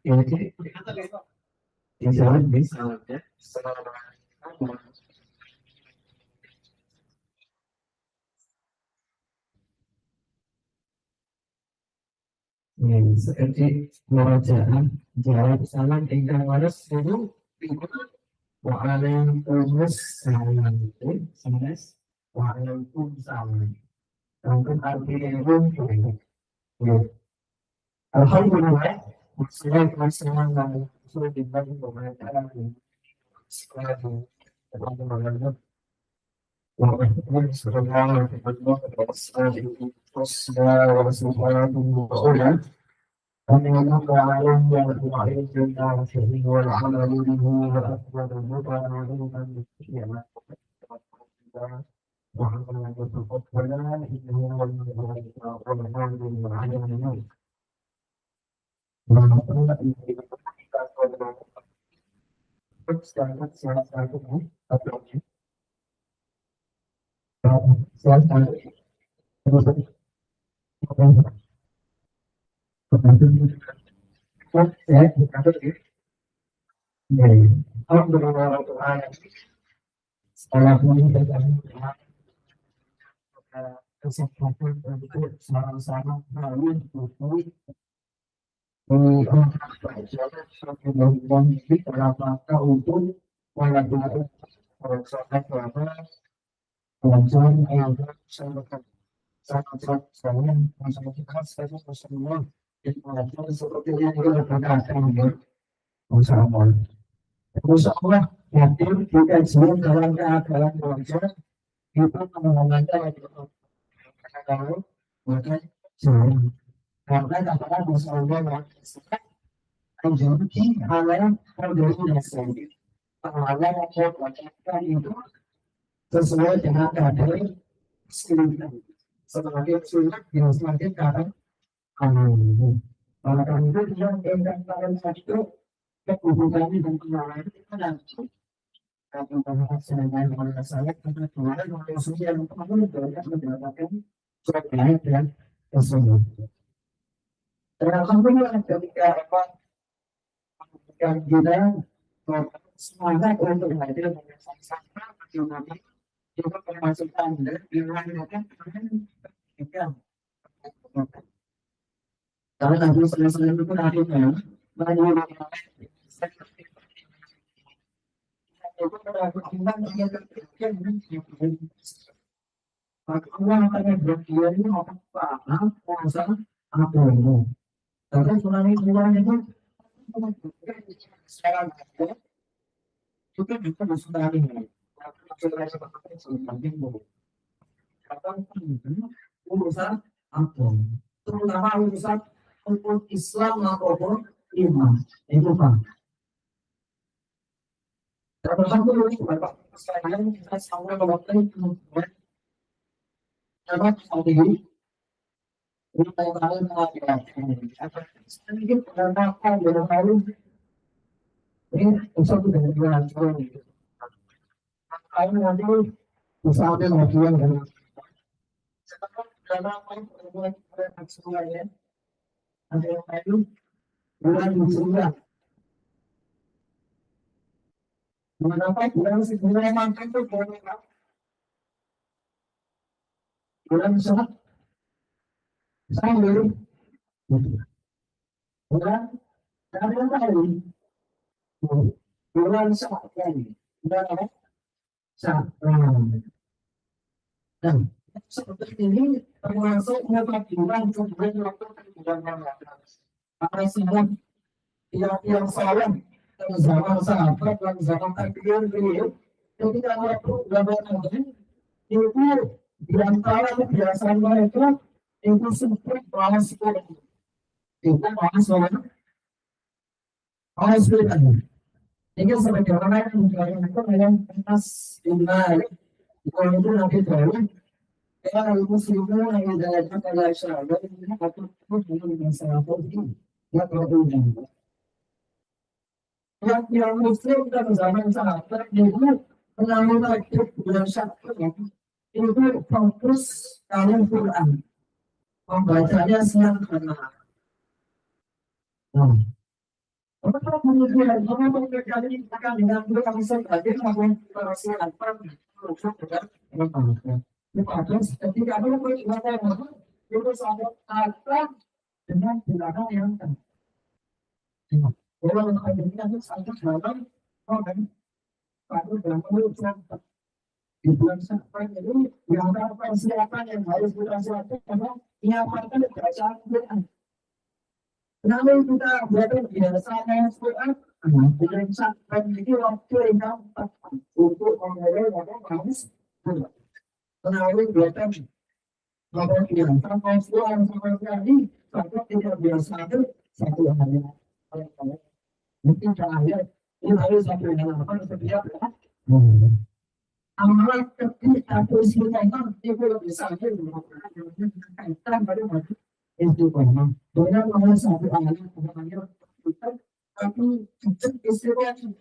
Jadi misalnya seperti merajaan jalan salam ingkang waras itu waalaikumsalam sanes waalaikumsalam mungkin artinya itu alhamdulillah saya senang dan sudah dibagi pemerintahan sekolah di teman-teman kesempatan untuk sama-sama melalui buku dalam rangka untuk melakukan perusahaan selama pelajaran yang sangat saya semua seperti yang kita katakan ya bersama. Bersama yakin kita semua dalam keadaan belajar kita mengamalkan kalau maka jangan karena katakan bersama menjadi hal yang berdasar pengawalan yang melakukan itu sesuai dengan keadaan kesulitan. Semakin sulit, semakin kadang maka itu yang dengan satu kebutuhan dan kenalan itu nanti akan berhasil dengan masalah kebutuhan manusia yang perlu mendapatkan terkait dan tersebut. Alhamdulillah ketika kita semangat untuk hadir bersama-sama bagaimana juga pemasukan dan dilanjutkan dengan karena nanti selesai itu akhirnya banyak itu berarti orang akan berpikir ini apa apa ini karena sebenarnya itu secara kita bisa bersaudara ini urusan apa terutama urusan untuk Islam maupun iman itu Pak. Alhamdulillah Bapak sekalian kita sama melakukan apa tadi ini kalian apa sedikit pendapat dari kalian ini usah dengan jualan ini kalian nanti bisa ada bagian dari karena perempuan semuanya ada yang lain bulan bulan mengapa bulan mantan itu bulan sehat sambil bulan dari kali bulan sehat ini bulan apa saat dan seperti ini termasuk bulan kemudian waktu bulan apa sedang yang salah zaman sahabat dan zaman akhir beliau ketika waktu gambaran itu di antara kebiasaan mereka itu sempat bahas itu bahas ini sebagaimana yang itu yang atas dimana kalau itu nanti baru kalau itu semua yang dilakukan oleh sahabat ini atau dengan sahabat ini ya kalau yang muslim dan zaman sahabat itu pengambilan bulan Syawal itu fokus Al-Quran membacanya siang dan malam Nah, kalau kemudian orang mengerjakan ini akan dengan dua kali saja melakukan preparasi apa untuk dengan ketika ada perbuatan itu sangat akan dengan tindakan yang kalau akhirnya itu sangat dalam kan pada dalam urusan di bulan sampai ini yang persiapan yang harus kita siapkan adalah menyiapkan bacaan Quran. Kenapa kita belajar biasanya Quran? Dengan sampai ini waktu yang tepat untuk memulai harus kenapa belajar kalau yang sampai Quran sampai ini sampai tidak biasa itu satu hari mungkin terakhir ini harus satu yang apa setiap ya. Amalan ketika peristiwa itu bisa kaitan pada waktu itu pernah dengan nomor satu ayat namanya tapi istilah itu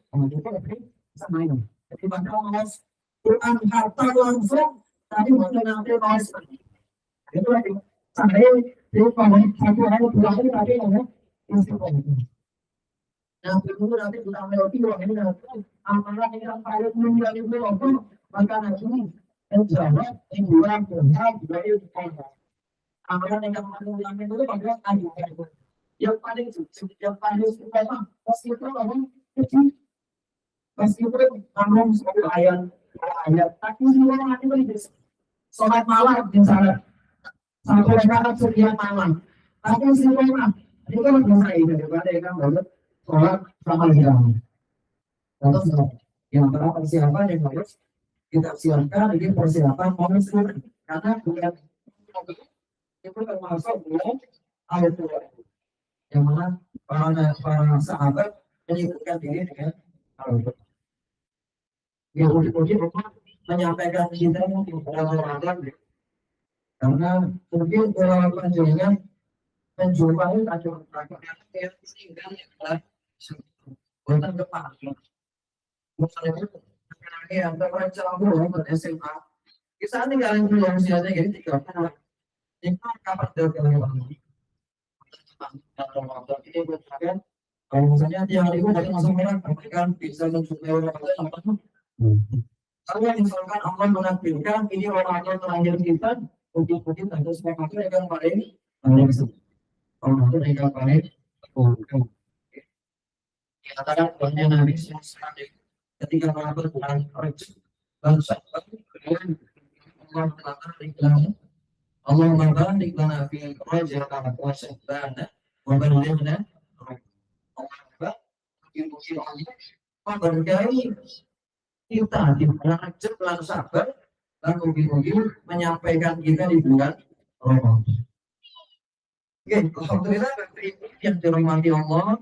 sama ini. Jadi pada mas Quran harta langsung tadi mungkin nanti mas itu lagi sampai di pada satu ayat dua hari tadi namanya istilah itu. Yang kedua nanti kita melewati orang ini nanti amalan yang paling mulia itu apa? Maka nanti menjawab hiburan Tuhan dari kita. Amalan yang paling mulia itu adalah ayat. Yang paling utama meskipun orang kecil, meskipun kamu satu ayat, tapi semua nanti bisa. Sholat malam misalnya, satu rakaat sekian malam, tapi semua itu kan bisa ini daripada yang baru sholat sama hilang. Contoh yang persiapan yang harus kita siapkan ini persiapan monster karena bulan itu termasuk bulan ayat Tuhan yang mana para sahabat menyibukkan diri dengan Al-Quran. Yang uji-uji menyampaikan kita mungkin dalam Ramadan karena mungkin dalam panjangnya menjumpai acara-acara yang tinggal adalah bukan depan. Misalnya yang terpecah bulan SMA kita tinggalin dulu yang usianya jadi 30 itu kapan terjadi atau ini bukan kalau misalnya dia hari itu dari masuk merah kan bisa mencapai Ramadan kalau misalkan Allah menakdirkan ini Ramadan terakhir kita mungkin tentu semuanya akan paling Ramadan yang paling katakan banyak Nabi ketika Ramadan bulan Rajab dan kemudian Allah menakdirkan Allahumma barik lana fi Rajab wa Sya'ban wa ballighna berbagai kita di bulan Rajab bulan Sabar dan mungkin menyampaikan kita di bulan Ramadan. Oke, alhamdulillah yang dirahmati Allah,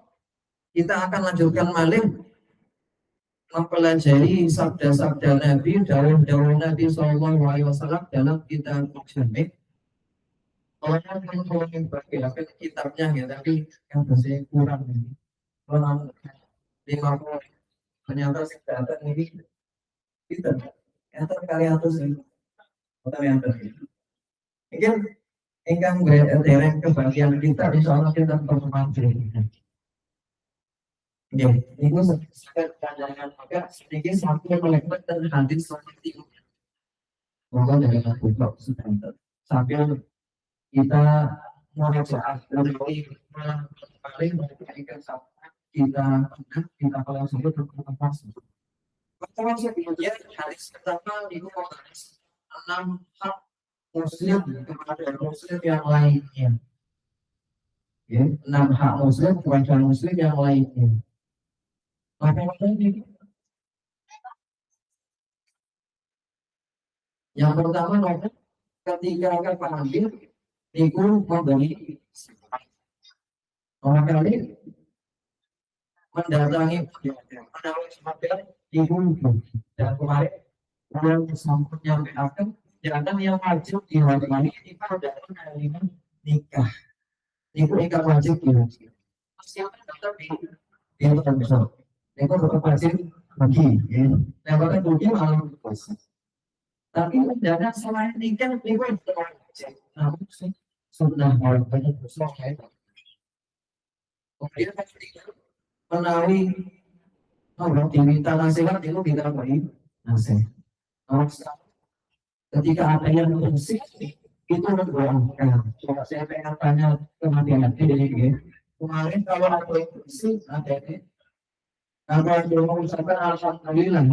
kita akan lanjutkan balik mempelajari sabda-sabda Nabi, dawuh Nabi Sallallahu Alaihi Wasallam dalam kitab Al-Jami'. Kalau yang bagian kitabnya ya, tapi yang masih kurang ini. Kalau 50 ternyata datang ini kita yang terkali atas ini atau yang terakhir. Mungkin ingkang dereng kebagian kita insya Allah kita pertemuan berikutnya. Ya, ini sedikit panjangan maka sedikit sampai melekat dan hadir seperti itu. Maka dari buka sebentar sambil kita merasa dari paling memberikan sabda kita kalau sebut berkumpul. Pertama kemudian hadis pertama itu hadis 6 hak Muslim kepada Muslim yang lainnya. Ya, 6 hak Muslim kepada Muslim yang lainnya. Yang pertama ketika akan panggil itu memberi orang kali mendatangi pada semakin ibu dan kemarin yang sambut yang akan jangan yang wajib di hari ini kita dalam kalimat nikah itu nikah wajib siapa datang di tempat besar itu tetap wajib bagi yang bahkan mungkin malam puasa tapi jangan selain nikah itu wajib namun sudah banyak besar Kemudian yang ketiga, menawi diminta nasihat itu tidak baik nasihat. Ketika ada yang musik itu mendoakan. Coba saya pengen tanya ke hati-hati ini. Kemarin kalau ada yang musik, ada ini, kalau ada yang mengucapkan alhamdulillah,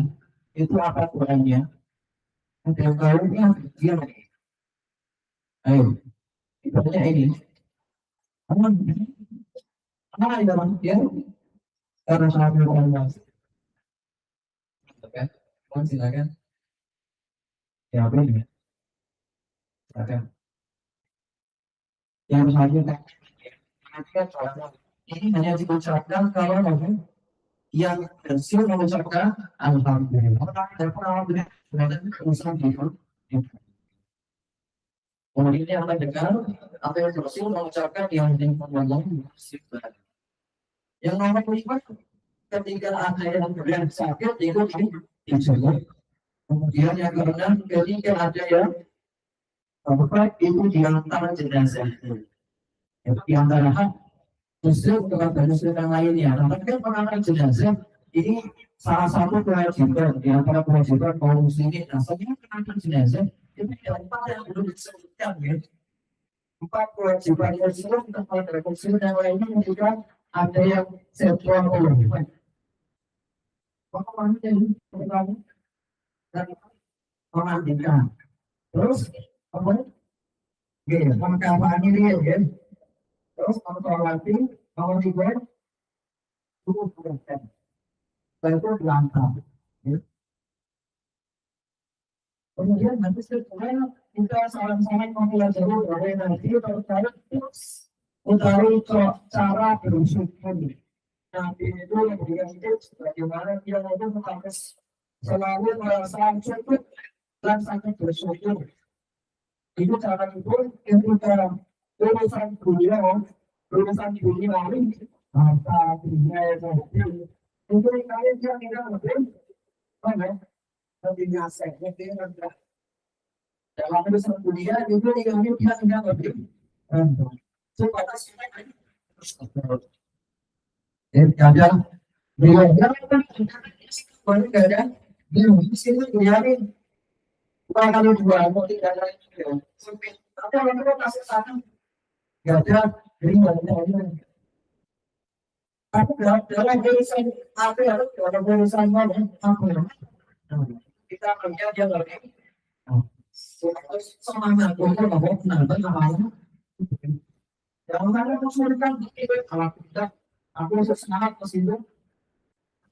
itu apa doanya? Ada yang tahu ya, dia ayo, ibadahnya ini. Apa yang dalam dia? Karena sangat berkorban. Oke, silakan. Siapa ini? Silakan. Yang selanjutnya, ini hanya diucapkan kalau yang berhasil mengucapkan alhamdulillah. Kemudian yang mendengar atau yang berhasil mengucapkan yang yang nomor 5, ketika ada yang sakit itu dijenguk. Kemudian yang keenam, ketika ada yang wafat itu diantar jenazah. Diantara muslim dengan muslim yang lainnya. Tapi kan pengantar jenazah ini salah satu kewajiban di antara kewajiban kaum muslimin. Nah, sebenarnya pengantar jenazah itu empat yang belum disebutkan ya. 4 kewajiban muslim kepada muslim yang lainnya juga ada yang seksual kewajiban. Dan memandikan. Terus apa? Gini, pengkapan ini ya. Terus kontrolasi, nomor 3 itu bukan. Itu langkah. Kemudian nanti setelah kita sama-sama mempelajari bagaimana nanti terkait tips untuk cara bersyukur. Nanti itu yang diberikan tips bagaimana dia itu harus selalu merasa cukup dan sangat bersyukur. Itu cara itu kita urusan dunia ini harta dunia itu kalian yang tidak mungkin mana lebih ngasih lebih rendah dalam urusan dunia itu yang dia tidak mungkin supaya ada dia ada dia mesti nyari kalau dua mau tidak ada tapi orang itu kasih sana nggak ada aku dalam urusan apa ya dalam urusan mana aku kita kerja dia lagi semangat untuk menambah namanya yang mana kesulitan kalau kita aku semangat ke situ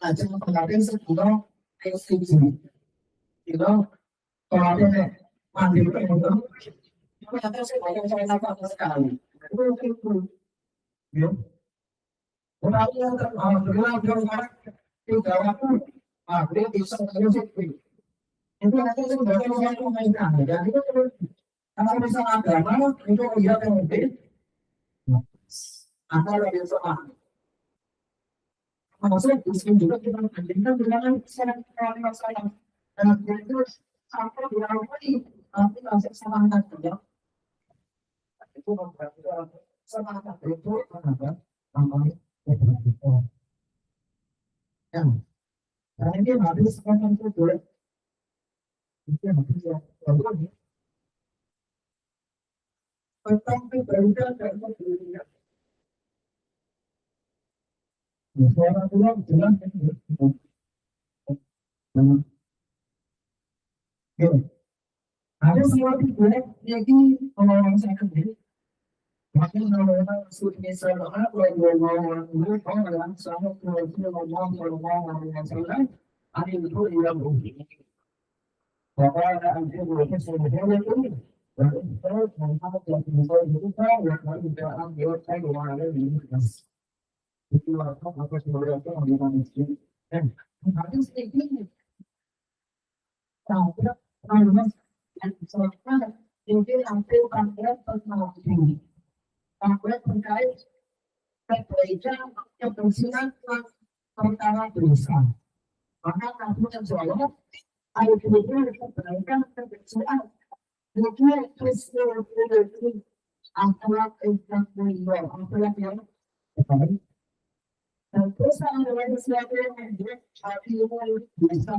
aja mempelajari sebuah SDG itu kalau ada mandi itu ternyata saya apa sekali itu ya orang yang terkenal dengan tiga waktu dia bisa terusik itu nanti sebenarnya saya memainkan dan itu kalau bisa agama itu lihat yang mungkin atau lebih soal maksudnya muslim juga kita bandingkan dengan masalah dan itu sampai di awal ini nanti masih semangat ya itu membuat semangat itu menambah namanya yang karena ini habis sekarang itu boleh itu habis ya lalu tentang perbedaan dan perbedaan orang tua jelas ada sesuatu boleh jadi orang saya sendiri makanya kalau sudah misalnya apa yang mau orang sama ngomong yang salah ada itu yang berbeda bahwa ada anjing yang sebenarnya itu terus mengapa yang bisa kita yang tidak ambil saya ada di itu apa sebenarnya yang dimaksud dan harus ini tahu kalau yang soalnya ini hampir hampir sama ini hampir terkait perbedaan kebersihan perkara dosa maka kamu yang soalnya ada kemudian perbedaan kebersihan kemudian antara yang Terus kalau ada sesuatu yang menjadi hati yang bisa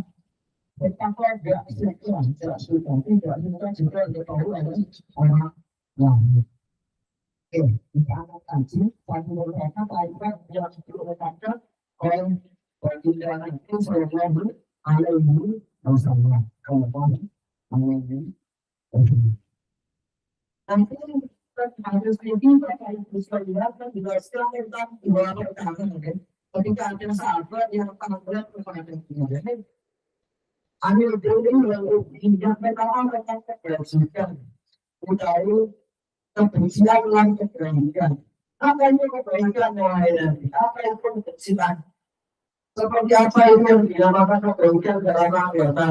betapa dia istiqlal, tidak suka, tidak suka juga dia tahu ada orang yang kita akan kaji satu mereka kaitan yang sebelum mereka orang berjalan itu selalu ada ini bersama kawan ini nanti harus jadi mereka itu selalu dijelaskan tentang dua perkara mungkin ketika ada sahabat yang akan berat kepada dia ambil dulu yang tidak berkawan dengan kebersihan utawi kebersihan dan kebaikan. Apa itu kebaikan yang apa itu kebersihan? Seperti apa itu yang dinamakan kebaikan dalam agama?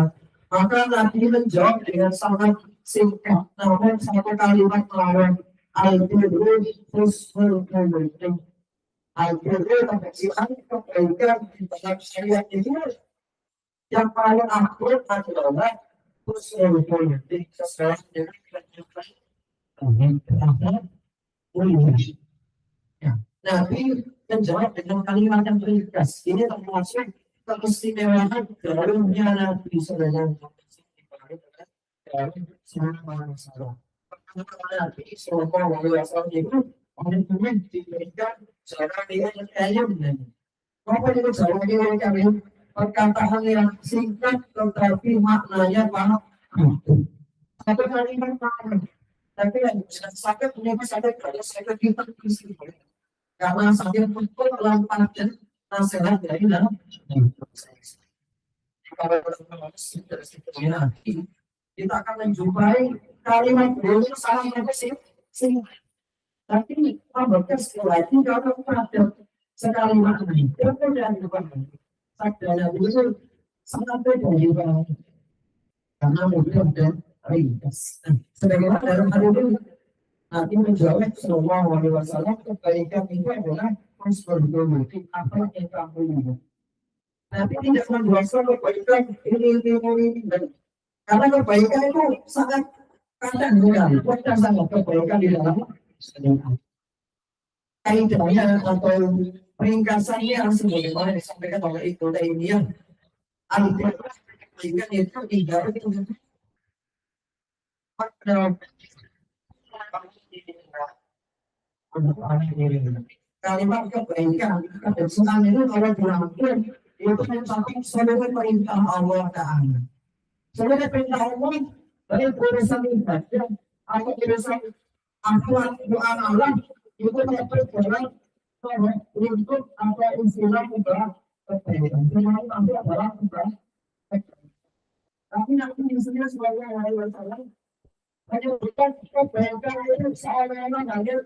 Maka Nabi menjawab dengan sangat singkat, namun satu kalimat lawan al-birru husnul khuluq. Al-birru kebersihan kebaikan di dalam syariat ini yang paling akhir adalah husnul khuluq, sesuai dengan Nabi menjawab dengan kalimat yang ringkas. Ini termasuk keistimewaan darumnya Nabi Sallallahu Alaihi Wasallam. Nabi Sallallahu Alaihi Wasallam itu orang diberikan cara dia yang kaya. Apa itu cara dia yang kaya? Perkataan yang singkat tetapi maknanya banyak. Satu kalimat makna. Tapi yang sakit menyebut sakit kalau sakit kita bisa karena sakit pun melampaui dan nasihat dari dalam kita akan menjumpai kalimat beliau salah sih tapi bekas lagi kalau ada sekali makna itu dan bukan sabda itu sangat beda juga karena beliau dan ringkas. Sebagaimana dalam hal ini Nabi menjawab Sallallahu Alaihi Wasallam kebaikan itu adalah husnul apa yang kamu lihat. Nabi tidak menjelaskan kebaikan ini dan karena kebaikan itu sangat kadang bukan sangat kebaikan di dalam kaidahnya atau ringkasannya sebagaimana disampaikan oleh Ibnu Taimiyah. Kebaikan itu tidak kalimat kebaikan kebersihan itu kalau dirangkum itu mencakup seluruh perintah Allah Ta'ala. Seluruh perintah Allah dari urusan ibadah atau urusan akhlak doa Allah itu berjalan untuk apa istilah ubah kebaikan. Memang nanti adalah ubah kebaikan. Tapi nanti disini sebagai Wasallam menyebutkan kebaikan itu seolah-olah hanya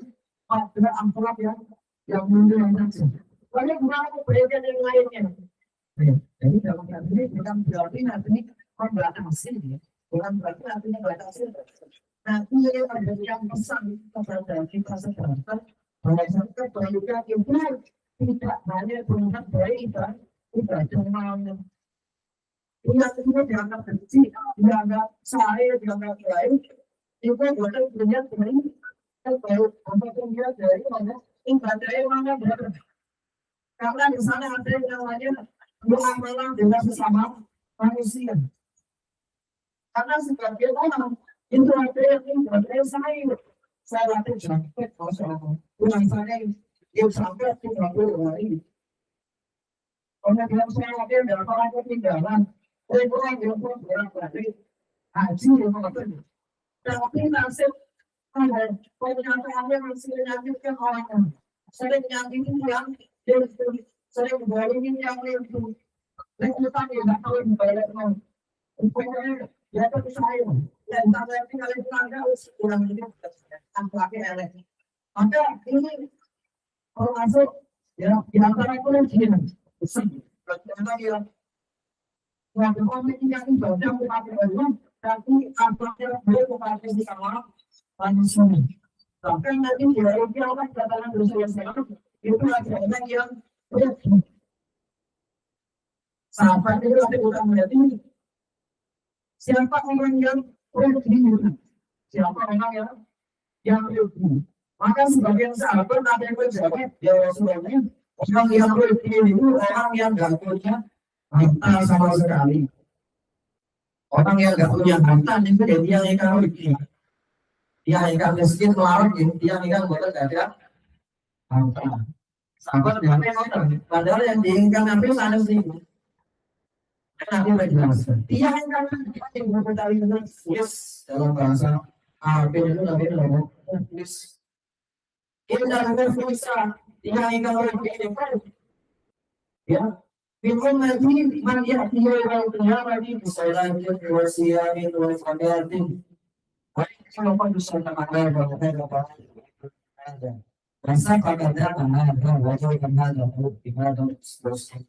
pada amplop yang mundur yang langsung. Banyak beberapa kebaikan yang lainnya. Jadi dalam hal ini bukan berarti nanti membatasi, bukan berarti nanti membatasi. Nanti yang pesan kepada kita sekarang bahwa kebaikan itu tidak hanya berupa baik tidak cuma yang itu dianggap benci, dianggap saya, dianggap baik. Itu boleh punya dari terbaik apapun dia dari mana ibadah yang mana berada karena di sana ada yang namanya muamalah dengan sesama manusia karena sebagian orang itu ada yang ibadah saya latih sampai kosong bukan saya yang sampai 30 hari orang yang saya latih berapa orang ketinggalan orang yang pun berapa hari haji yang apa tapi nasib ada pernyataannya masih menyakitkan orang sering nyakitin yang sering berbalingin yang itu lingkupan yang tak tahu balik mau upaya ya tapi saya dan saya tinggal di tangga kurang ini tampaknya elek maka ini kalau masuk ya di antara pun begini besar bagaimana yang komisi yang ibadah kepada Allah tapi apakah boleh kepada sama manusia. Sampai nanti dari kiamat katakan dosa itu ada yang rugi. Sampai itu ada orang menjadi siapa orang yang rugi? Siapa orang yang rugi? Maka sebagian sahabat ada yang berjawab ya Rasulullah Orang yang rugi itu orang yang nggak punya harta sama sekali. Orang yang nggak punya harta itu dia yang rugi. Dia yang miskin melarat, dia yang boleh nggak ada harta. Sahabat yang padahal yang diinginkan Nabi sana sih. Kenapa menjelaskan? Dia yang mengetahui tentang yes dalam bahasa Arab itu namanya ngomong yes. Kita harus bisa. Dia yang rugi itu ya. Minum lagi mania dia yang ternyata di lanjut wasiat itu wasadatin. Kalau pun bisa terangkan bahwa ada. Rasa pada karena ada wajah karena ada tinggal dan seterusnya.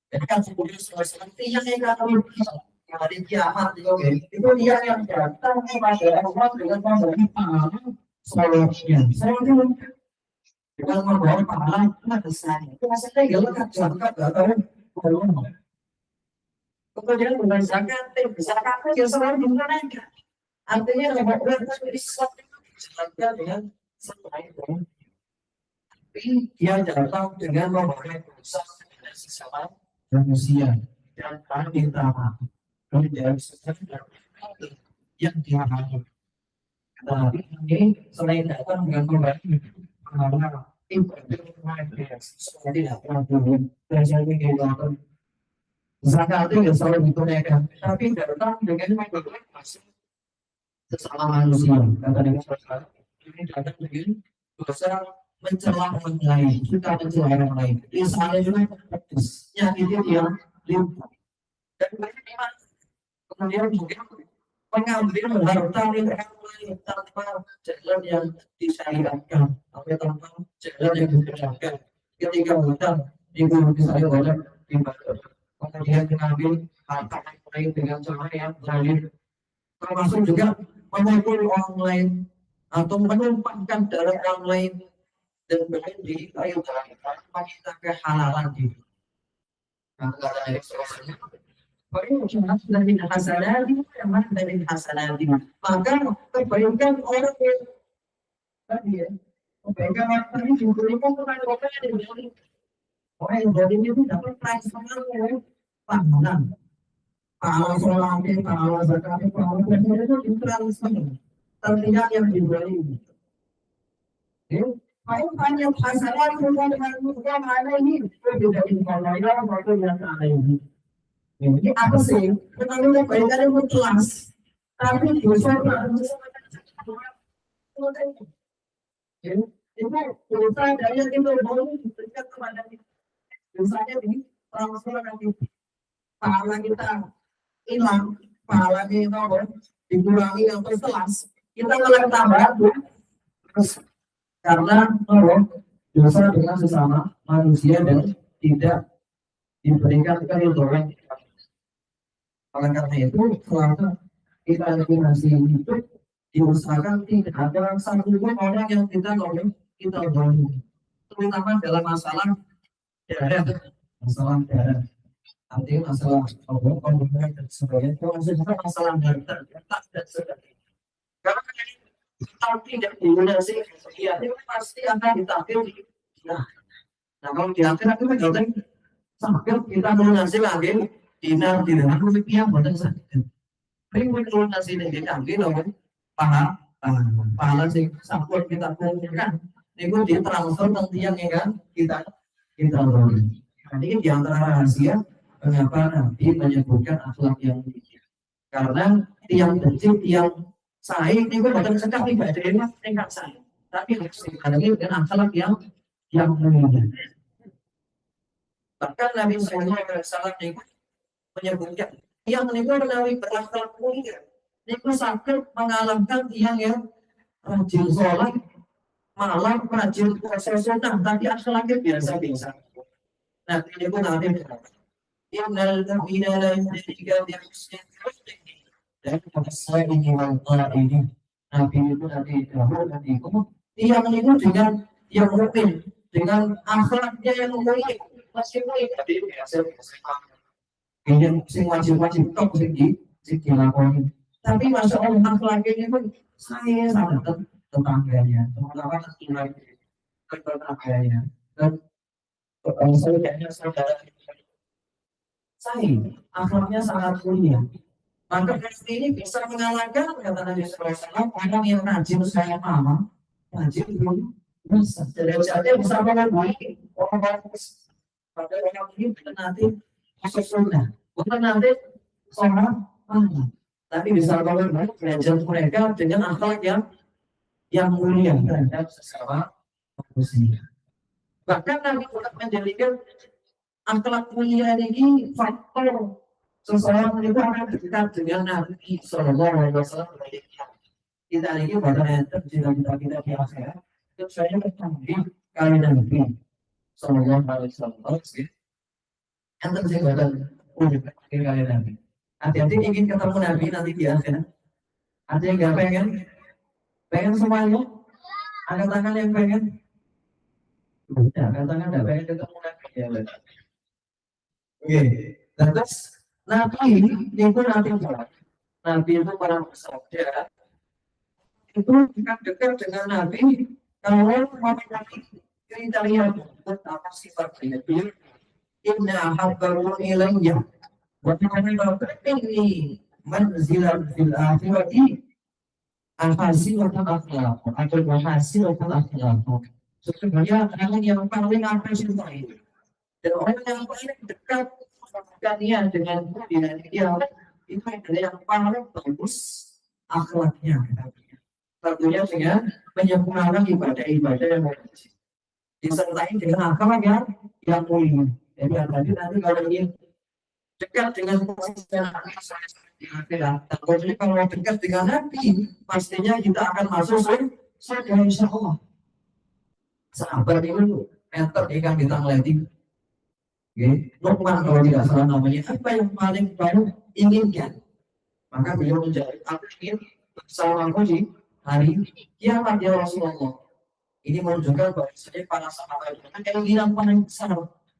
Jadi kan sebelum selesai yang kalau hari kiamat itu dia yang datang kepada Allah dengan memberi pahala solusinya. Saya dengan membawa pahala besar. Itu maksudnya kalau kan zakat nggak tahu belum. Kemudian dengan zakat itu selalu dimenangkan. Artinya kalau orang bisa zakat dengan sebaik tapi dia datang dengan membawa dosa kepada sesama manusia dan minta maaf. Kemudian yang dia maaf. Tapi ini selain datang dengan membawa pahala tidak pernah turun dan saya ingin zakat itu selalu ditunaikan tapi datang dengan membawa sesama manusia kata dengan ini datang dengan dosa mencela orang lain kita mencela orang lain di sana juga yang itu dia limpah dan bagaimana kemudian juga pengambil harta milik orang lain tanpa jalan yang disyariatkan atau tanpa jalan yang dibenarkan ketika hutang itu misalnya boleh dibayar kemudian mengambil harta lain dengan cara yang zalim termasuk juga memukul orang lain atau menumpahkan darah orang lain dan berlain di ayo tanpa kita kehalalan diri. Nah, dari selesainya dari hasanah dari hasanah maka kebaikan orang yang tadi ya kebaikan orang tadi juga itu bukan orang yang dari itu dapat transferan pahala pahala sholat pahala zakat pahala itu transfer tidak yang dibeli. Banyak masalah bukan dengan mudah mana ini berbeda dengan lain waktu yang lain. Ini apa sih? Tetapi kebaikan itu kelas. Tapi dosa itu dosa dari yang kita mau diberikan kepada kita. Dosanya di transfer nanti. Pahala kita hilang, pahala kita dikurangi yang kelas. Kita malah tambah terus. Karena dosa dengan sesama manusia dan tidak diberikan keridhaan. Oleh karena itu, selama kita masih hidup, diusahakan tidak ada satupun orang yang kita nolong, kita nolong. Terutama dalam masalah darah, artinya masalah pembunuhan dan sebagainya. Maksudnya masalah harta dan sebagainya. Karena kalau tidak dilunasi, ya itu pasti akan ditampil. Nah, kalau diakhir itu kan sampai kita melunasi lagi dinar rupiah buatan sakit. Tapi melunasi ini diambil oleh pahala sih sampai kita kumpulkan. Itu ditransfer nanti yang kan kita lalui. Ini di antara rahasia mengapa Nabi menyebutkan akhlak yang tinggi. Karena tiang kecil, tiang saing itu bukan sekali badannya tingkat saing, tapi harus dihadapi dengan akhlak yang mulia. Bahkan Nabi Sallallahu Alaihi Wasallam itu menyebutkan yang itu melalui berakhlak mulia, itu sakit mengalahkan tiang yang rajin sholat, malam rajin puasa sunnah, tapi akhlaknya biasa-biasa. Nah ini pun Nabi berkata, Innal mu'mina la yuhdiga bi'usnin dan saya ingin ini Nabi itu nanti dia itu dengan yang mungkin dengan akhlaknya yang mulia masih mulia tapi biasa ingin sing wajib top sing dilakoni tapi masya Allah akhlaknya pun saya sangat tetangganya terutama tetangganya dan Saudaranya saudara saya, akhlaknya sangat mulia. Maka ini bisa mengalahkan kata Nabi SAW, orang yang rajin saya mama, rajin belum bisa. Derajatnya bisa melebihi orang-orang pada orang ini nanti masuk surga, bukan nanti seorang mama. Tapi bisa melebihi derajat mereka dengan akhlak yang mulia terhadap sesama manusia. Bahkan Nabi juga menjadikan akhlak mulia ini faktor seseorang itu akan dekat dengan Nabi Sallallahu Alaihi Wasallam. Kita ini pada jika kita di akhirat, itu saya bertemu kali Nabi Sallallahu Alaihi Wasallam. Yang terjadi pada kali Nabi. Hati-hati ingin ketemu Nabi nanti di akhirat. Ada yang nggak pengen semuanya? Angkat tangan yang pengen? Angkat tangan nggak pengen ketemu Nabi ya? Oke, terus Nabi itu Nabi itu para bersabda itu dekat dengan Nabi kalau memiliki kriteria apa sifatnya itu inna habbaru ilayya wa ini manzilan fil akhirati al-hasilatan akhlaq atau hasilatan akhlaq. Sesungguhnya orang yang paling apa cintai dan orang yang paling dekat kalian dengan dia itu adalah yang paling bagus akhlaknya. Tentunya dengan menyempurnakan ibadah yang wajib disertai dengan akhlak yang mulia. Jadi nanti kalau ingin dekat dengan posisi di akhirat, jadi kalau dekat dengan Nabi, pastinya kita akan masuk surga insya Allah. Sahabat itu meter ikan kita ngeliatin. Luqman kalau tidak salah namanya, apa yang paling baru inginkan? Maka beliau menjawab, aku ingin bersamamu di hari kiamat ya Rasulullah. Ini menunjukkan bahwasanya para sahabat yang keinginan paling besar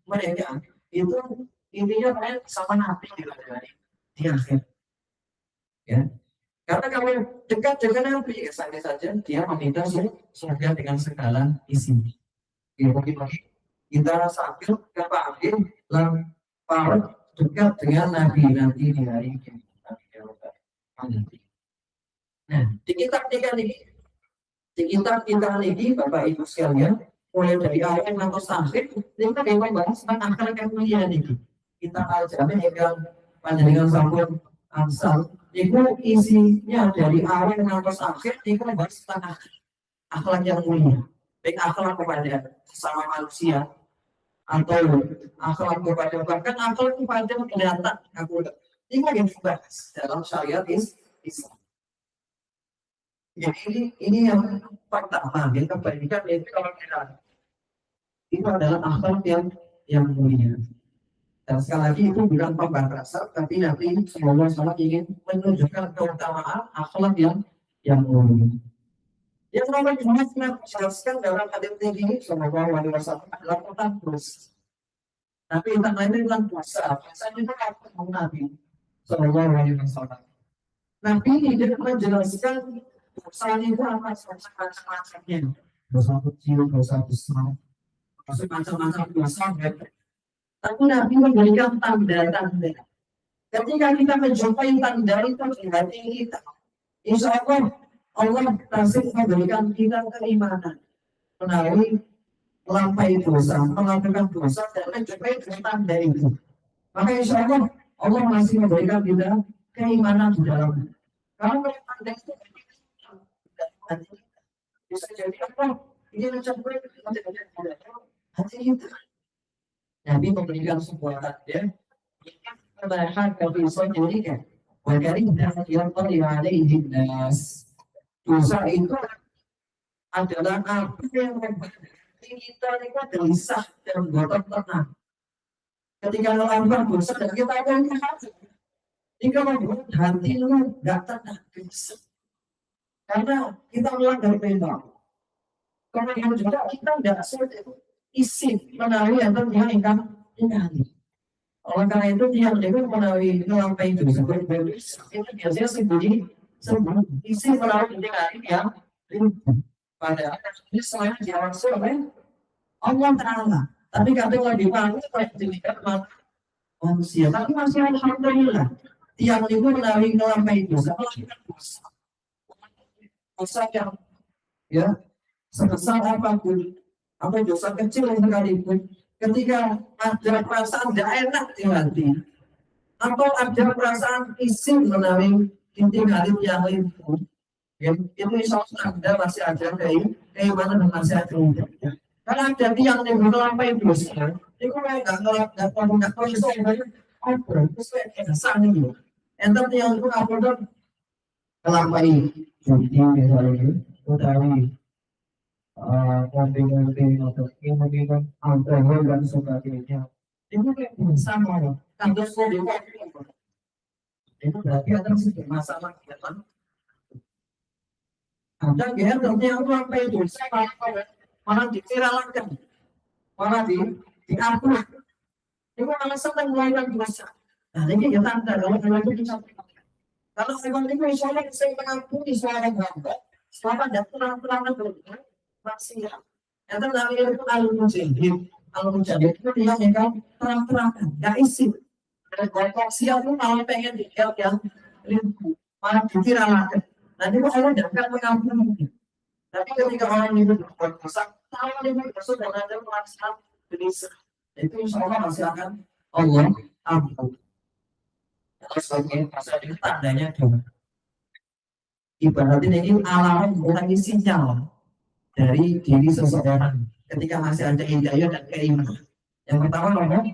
mereka itu intinya pengen sama Nabi di akhir. Ya, karena kalau dekat dengan Nabi, saja dia meminta surga dengan segala isinya. Mungkin kita sambil kepanggil lampau dekat dengan Nabi nanti di hari nanti. Nah, di kitab kita ini Bapak Ibu sekalian, mulai dari awal sampai akhir, kita memang bahas tentang akhlak yang mulia ini. Kita ajarin yang panjenengan sampun Amsal, itu isinya dari awal sampai akhir, kita bahas tentang akhlak yang mulia. Baik akhlak kepada sesama manusia, atau akhlak kepada bahkan akhlak kepada pendatang aku ini yang dibahas dalam syariat Islam. Jadi ini yang pertama kita kebaikan itu kalau kita itu adalah akhlak yang mulia. Dan sekali lagi itu bukan pembatasan, tapi Nabi SAW ingin menunjukkan keutamaan akhlak yang mulia. Yang namanya Muhammad menjelaskan dalam hadis ini Sallallahu Alaihi Wasallam adalah tentang dosa. Tapi tentang lain tentang dosa. Dosa itu apa Nabi Sallallahu Alaihi Wasallam. Nabi tidak menjelaskan dosa itu apa macam-macamnya. Dosa kecil, dosa besar, macam-macam dosa. Tapi Nabi memberikan tanda-tanda. Ketika kita menjumpai tanda itu di hati kita, insya Allah pasti memberikan kita keimanan melalui melampaui dosa, melakukan dosa dan menjumpai tanda itu. Maka insya Allah masih memberikan kita keimanan di dalamnya. Kalau tanda itu bisa jadi apa? Ini mencapai hati kita. Nabi memberikan sebuah tanda yang bisa jadikan. Wakarin dan yang terlihat nas. Dosa itu adalah apa yang membuat kita gelisah dan bodoh tenang. Ketika melakukan dosa dan kita akan hati, jika membuat hati itu tidak tenang, gelisah. Karena kita melanggar perintah. Kemudian juga kita tidak sulit isi menawi yang terjadi hati. Oleh karena itu yang menawi melampaui dosa itu biasanya sembunyi. Isi melalui hari yang pada ini selain diawasi oleh Allah Ta'ala. Tapi kadang lagi panas kayak dilihat manusia. Tapi masih alhamdulillah. Tiang itu menawi ngelampai dosa. Dosa yang ya sebesar apapun, apa dosa kecil sekalipun, ketika ada perasaan tidak enak di hati, atau ada perasaan isin menawi tinggalin yang lain, ya, itu insya Allah Anda masih ada keimanan dan masih ada. Karena ada tiang yang melampai dosa, itu mereka nggak tahu itu apa, itu kesan itu. Enter tiang itu apa melampai judi misalnya, utawi mobil-mobil atau mungkin alkohol dan sebagainya. Itu kayak sama, kan terus itu berarti ada masalah kan? Ada yang ternyata apa itu? Malah diviralkan, malah diupload. Itu malah senang melakukan dosa. Nah ini kita tanda kalau itu disampaikan. Kalau memang itu misalnya saya mengampuni suara hamba, selama ada terang-terangan berbuat maksiat. Yang terakhir itu al-mujahid itu dia yang terang-terangan, nggak isi. Dan maksiat itu malah pengen dilihat yang rindu, malah diviralkan. Nanti Allah tidak mengampuni. Tapi ketika orang itu berbuat dosa, kalau dia berdosa dan ada maksiat gelisah, itu insya Allah masih akan Allah ampuni. Terus sebagai pasal itu tandanya dua. Ibaratnya ini alarm mengurangi sinyal dari diri seseorang ketika masih ada hidayah dan keimanan. Yang pertama nomor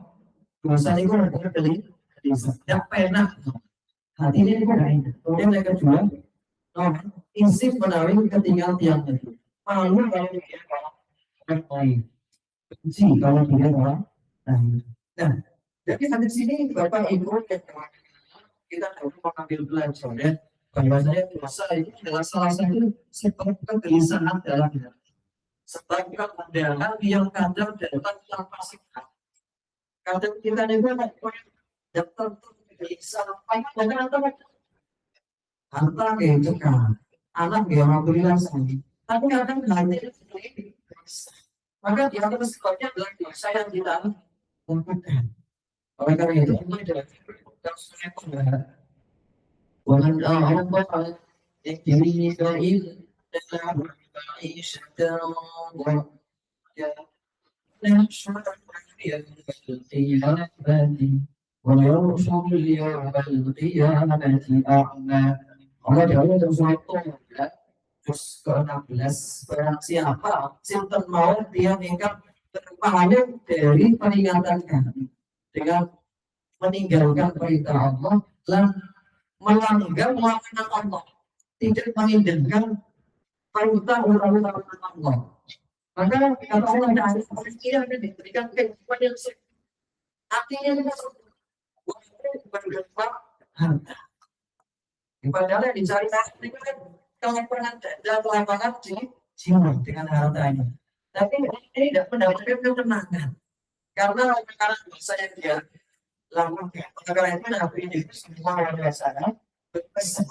dosa itu adalah tidak pernah hati ini tidak. Kemudian yang kedua insif menawi ketinggalan tiang itu. Malu kalau dia lain. Benci kalau dia orang lain. Nah, jadi hadis ini Bapak Ibu kita harus mengambil pelajaran ya, bahwasanya dosa itu adalah salah satu sebab kegelisahan dalam hidup. Sebab kemudahan yang kadang datang tanpa sikap. Kadang kita juga datang kegelisahan, harta kayak cekal, anak dia alhamdulillah sakit. Tapi kadang hati itu maka dia harus sebabnya adalah dosa yang kita lakukan. Oleh karena itu, ومن أعرض عن ذكري فإن له معيشة ضنكا ونحشره يوم القيامة ونحشر يوم القيامة أعمى. Allah jauh dari surat Toba, terus ke-16, barang siapa sinten mau dia meninggal berpaling dari peringatan kami dengan meninggalkan perintah Allah dan melanggar larangan Allah, tidak menginginkan perintah undang-undang Allah. Maka kata Allah dari dia akan diberikan kehidupan yang sehat. Artinya kita berdebat harta. Padahal yang dicari itu kan kelapangan dan kelapangan di jiwa dengan hartanya. Tapi ini tidak mendapatkan ketenangan karena dosa yang dia lakukan. Karena itu Nabi ini semua orang biasa berpesan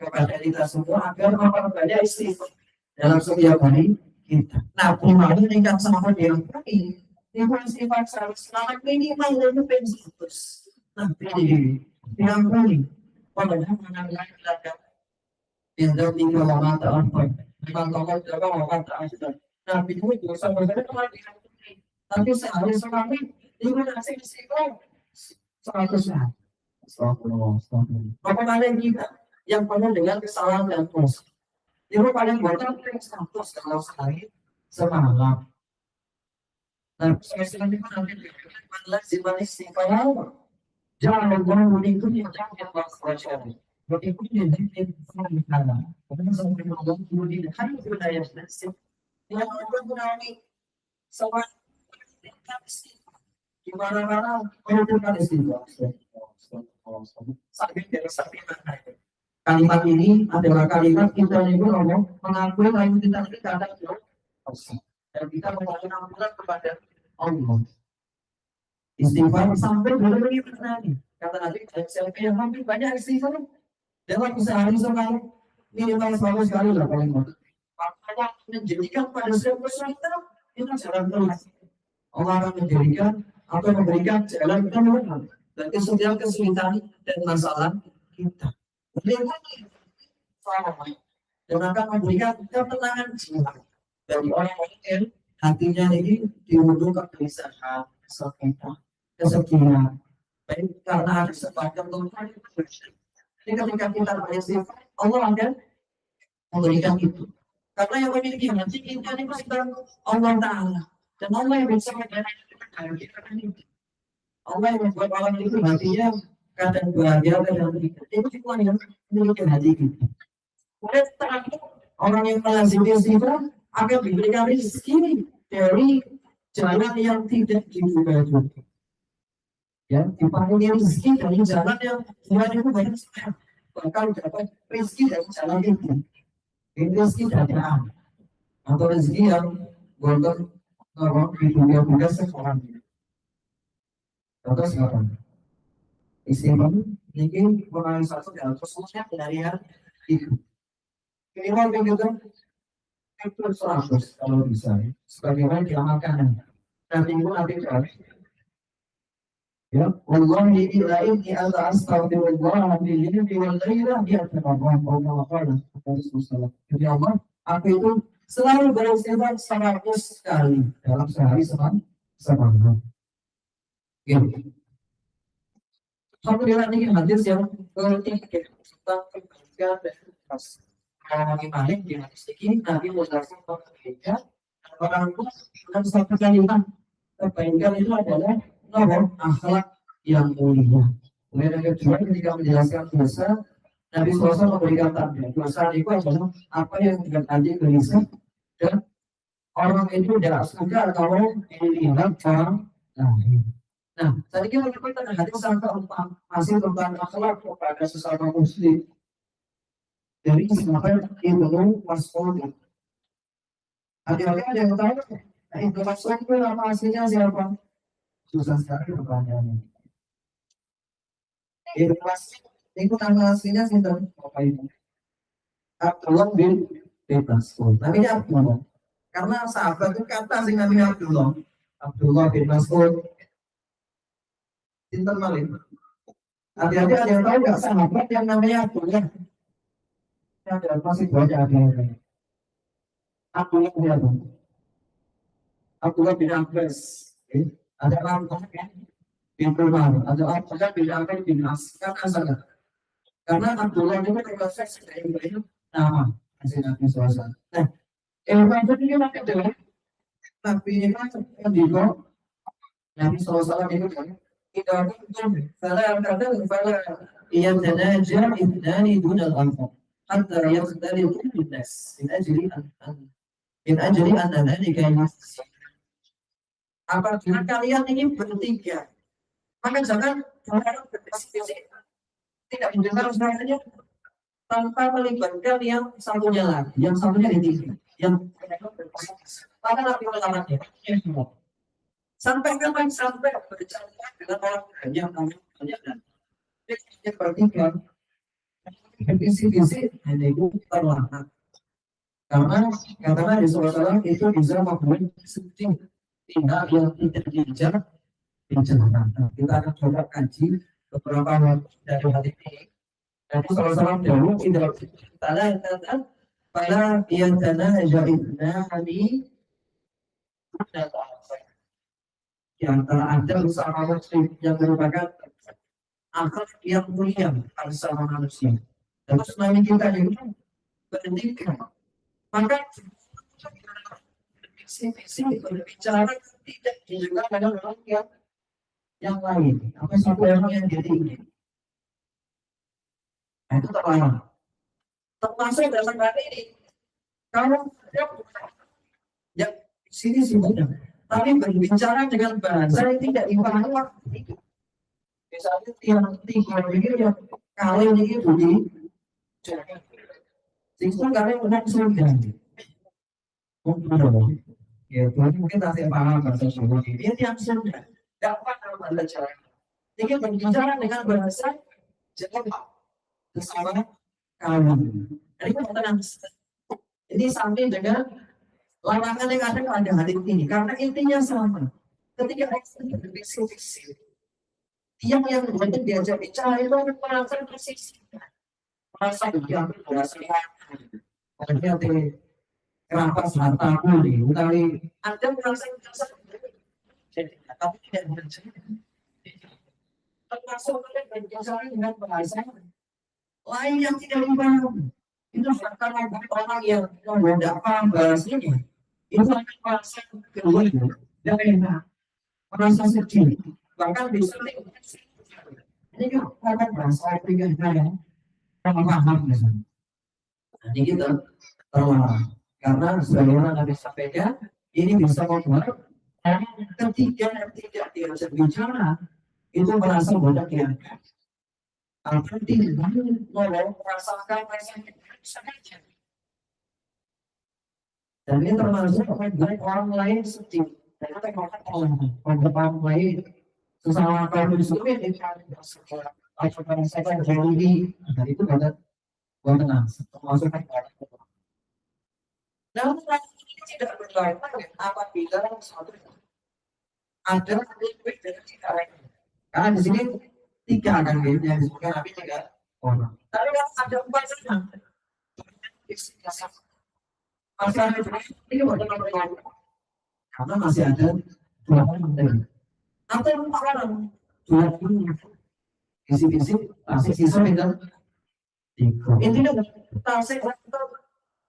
kepada kita semua agar memperbanyak istighfar dalam setiap hari kita. Nah, primadona meningkat sama dia ini istighfar selalu minimal itu pensius. Nah, ini yang paling padahal menangani belakang yang tinggal mata apa dengan tokoh jaga mata asal. Nah, itu dosa berbeda dengan tapi sehari sekali itu nasi istighfar 100 hari. Apa paling kita yang penuh dengan kesalahan dan dosa. Itu paling buatan 100 kalau sehari semalam. Nah, sekarang itu nanti malas istighfar. Jangan mengikuti jangan baca. Mengikuti yang salah. Karena sampai mengikuti hari budaya sih. Yang mengurangi sama gimana menentukan istighfar. Kalimat ini adalah kalimat kita yang ngomong mengakui lain kita kadang dan kita memohon ampunan kepada Allah. Istighfar sampai berbagai pertanyaan. Kata Nabi, yang hampir banyak istighfar dalam sehari sekali minimal 100 kali lah paling banyak. Makanya menjadikan pada setiap kita itu jalan terus. Allah akan menjadikan atau memberikan jalan keluar dari setiap kesulitan dan masalah kita. Dan akan memberikan ketenangan jiwa bagi orang-orang yang hatinya ini diuruh kegelisahan, kesakitan, kesedihan. Baik karena ada sebab ketentuan. Jadi ketika kita beristighfar, Allah akan memberikan itu. Karena yang memiliki hati kita ini pasti Allah Ta'ala. Dan Allah yang bisa menjadikan itu. Allah yang membuat orang itu hatinya kadang bahagia, kadang tidak. Itu semua yang memiliki hati kita. Kemudian terakhir, orang yang melazimi istighfar akan diberikan rezeki dari jalan yang tidak diduga-duga. Ya, dipanggil rezeki dari jalan yang Tuhan itu banyak sekali. Bahkan dapat rezeki dari jalan itu. Ini rezeki dari Allah. Atau rezeki yang bukan orang di dunia sekarang. Contoh sekarang. Istighfar ini merupakan satu dalam khususnya dari yang itu. Minimal begitu itu 100 kalau bisa. Sebagaimana diamalkan. Nanti itu nanti ya, wallahi illa inni ana astaghfirullah bil yawmi wal laila bi'atamakum wa qala Rasulullah. Jadi Allah, aku itu selalu beristighfar 100 kali dalam sehari semalam. Gitu. Alhamdulillah ini hadis yang ketiga tentang kebaikan dan ikhlas. Kalau bagaimana di hadis ini Nabi menjelaskan kebaikan orang itu dalam satu kalimat. Kebaikan itu adalah akhlak yang mulia. Kemudian yang kedua ketika menjelaskan dosa, Nabi SAW memberikan tanda. Dosa itu adalah apa yang tidak tadi gelisah dan orang itu tidak suka kalau melihat orang lain. Nah, tadi kita menyebutkan hadis keempat masih tentang akhlak kepada sesama muslim. Dari sahabat Ibnu Mas'ud. Ada yang tahu? Ibnu Mas'ud itu nama aslinya siapa? Susah sekali pertanyaannya. Ibnu Mas'ud itu nama aslinya siapa? Bapak Ibu. Abdullah bin Mas'ud. Namanya Abdullah. Karena sahabat itu kata sih namanya Abdullah. Abdullah bin Mas'ud. Sinten malih. Adik-adik ada yang tahu nggak sahabat yang namanya Abdullah? Ada masih banyak ada yang Abdullah bin Abbas. Abdullah bin Abbas. Ada Abdullah bin Umar, ada Abdullah bin Amr bin As. Karena Abdullah itu termasuk sebagai nama hasil Nabi SAW. Nah, Umar itu kan adalah Nabi itu kan juga Nabi SAW itu kan kita fala yatanaja ithnani duna al-akhar hatta yakhtalifu bin-nas min ajli an dhalika apabila kalian ini bertiga maka jangan kalian berdiskusi tidak mendengar suaranya tanpa melibatkan yang satunya lagi, yang satunya ini yang maka Nabi melamarnya sampai kapan sampai bercanda dengan orang banyak dan yang bertiga visi hanya itu terlambat karena di suasana itu bisa membuat sedih tinggal yang tidak dijalankan. Kita akan coba kaji beberapa dari hal ini. Dan salah dahulu tidak kita katakan pada yang dana jaibna kami yang telah ada bersama muslim yang merupakan akhlak yang mulia bersama manusia. Terus nabi kita ini berhentikan. Maka visi berbicara tidak juga pada orang yang lain. Apa satu orang yang jadi ini? Nah, itu terlarang. Termasuk dalam hal ini. Kalau ya sini mudah. Tapi berbicara dengan bahasa yang tidak dipahami itu. Misalnya tiga begini ya kalian ini bunyi. Sehingga kalian benar sudah. Ya, mungkin masih paham bahasa Sunda. Ini yang sudah dapat bahasa. Jadi berbicara dengan bahasa Jawa bersama kawan. Ini sampai dengan larangan yang ada pada hari ini karena intinya sama. ketika orang berbisik-bisik, yang banyak diajak bicara itu akan merasa tersisihkan, merasa diambil berhasil. Makanya kenapa hartamu nih, utawi Anda merasa jadi, tapi tidak berhasil. Termasuk berbicara dengan bahasa lain yang tidak dipahami. Itu karena orang yang tidak paham bahasanya, itu akan merasa keluar dan enak, merasa sedih, bahkan bisa ini kan karena bahasa pribadi yang paham misalnya. Jadi kita terlarang karena sebagaimana Nabi sampaikan ini bisa membuat orang ketiga yang tidak diajak bicara itu merasa banyak diangkat. Atau tidak merasakan rasanya saja. Dan ini termasuk orang lain sedih. Dan orang lain sesama kaum muslimin itu atau merasakan jauhi. Dan itu banyak tenang. Termasuk namun ini tidak berlaku apabila suatu ada lebih dari tiga orang. Karena di sini tiga kan yang disebutkan Nabi tiga orang. Tapi kalau ada empat orang, masalah ini bukan berlaku. Karena masih ada dua orang. Atau empat orang, dua orang. Isi-isi, sisa itu. Intinya tasik atau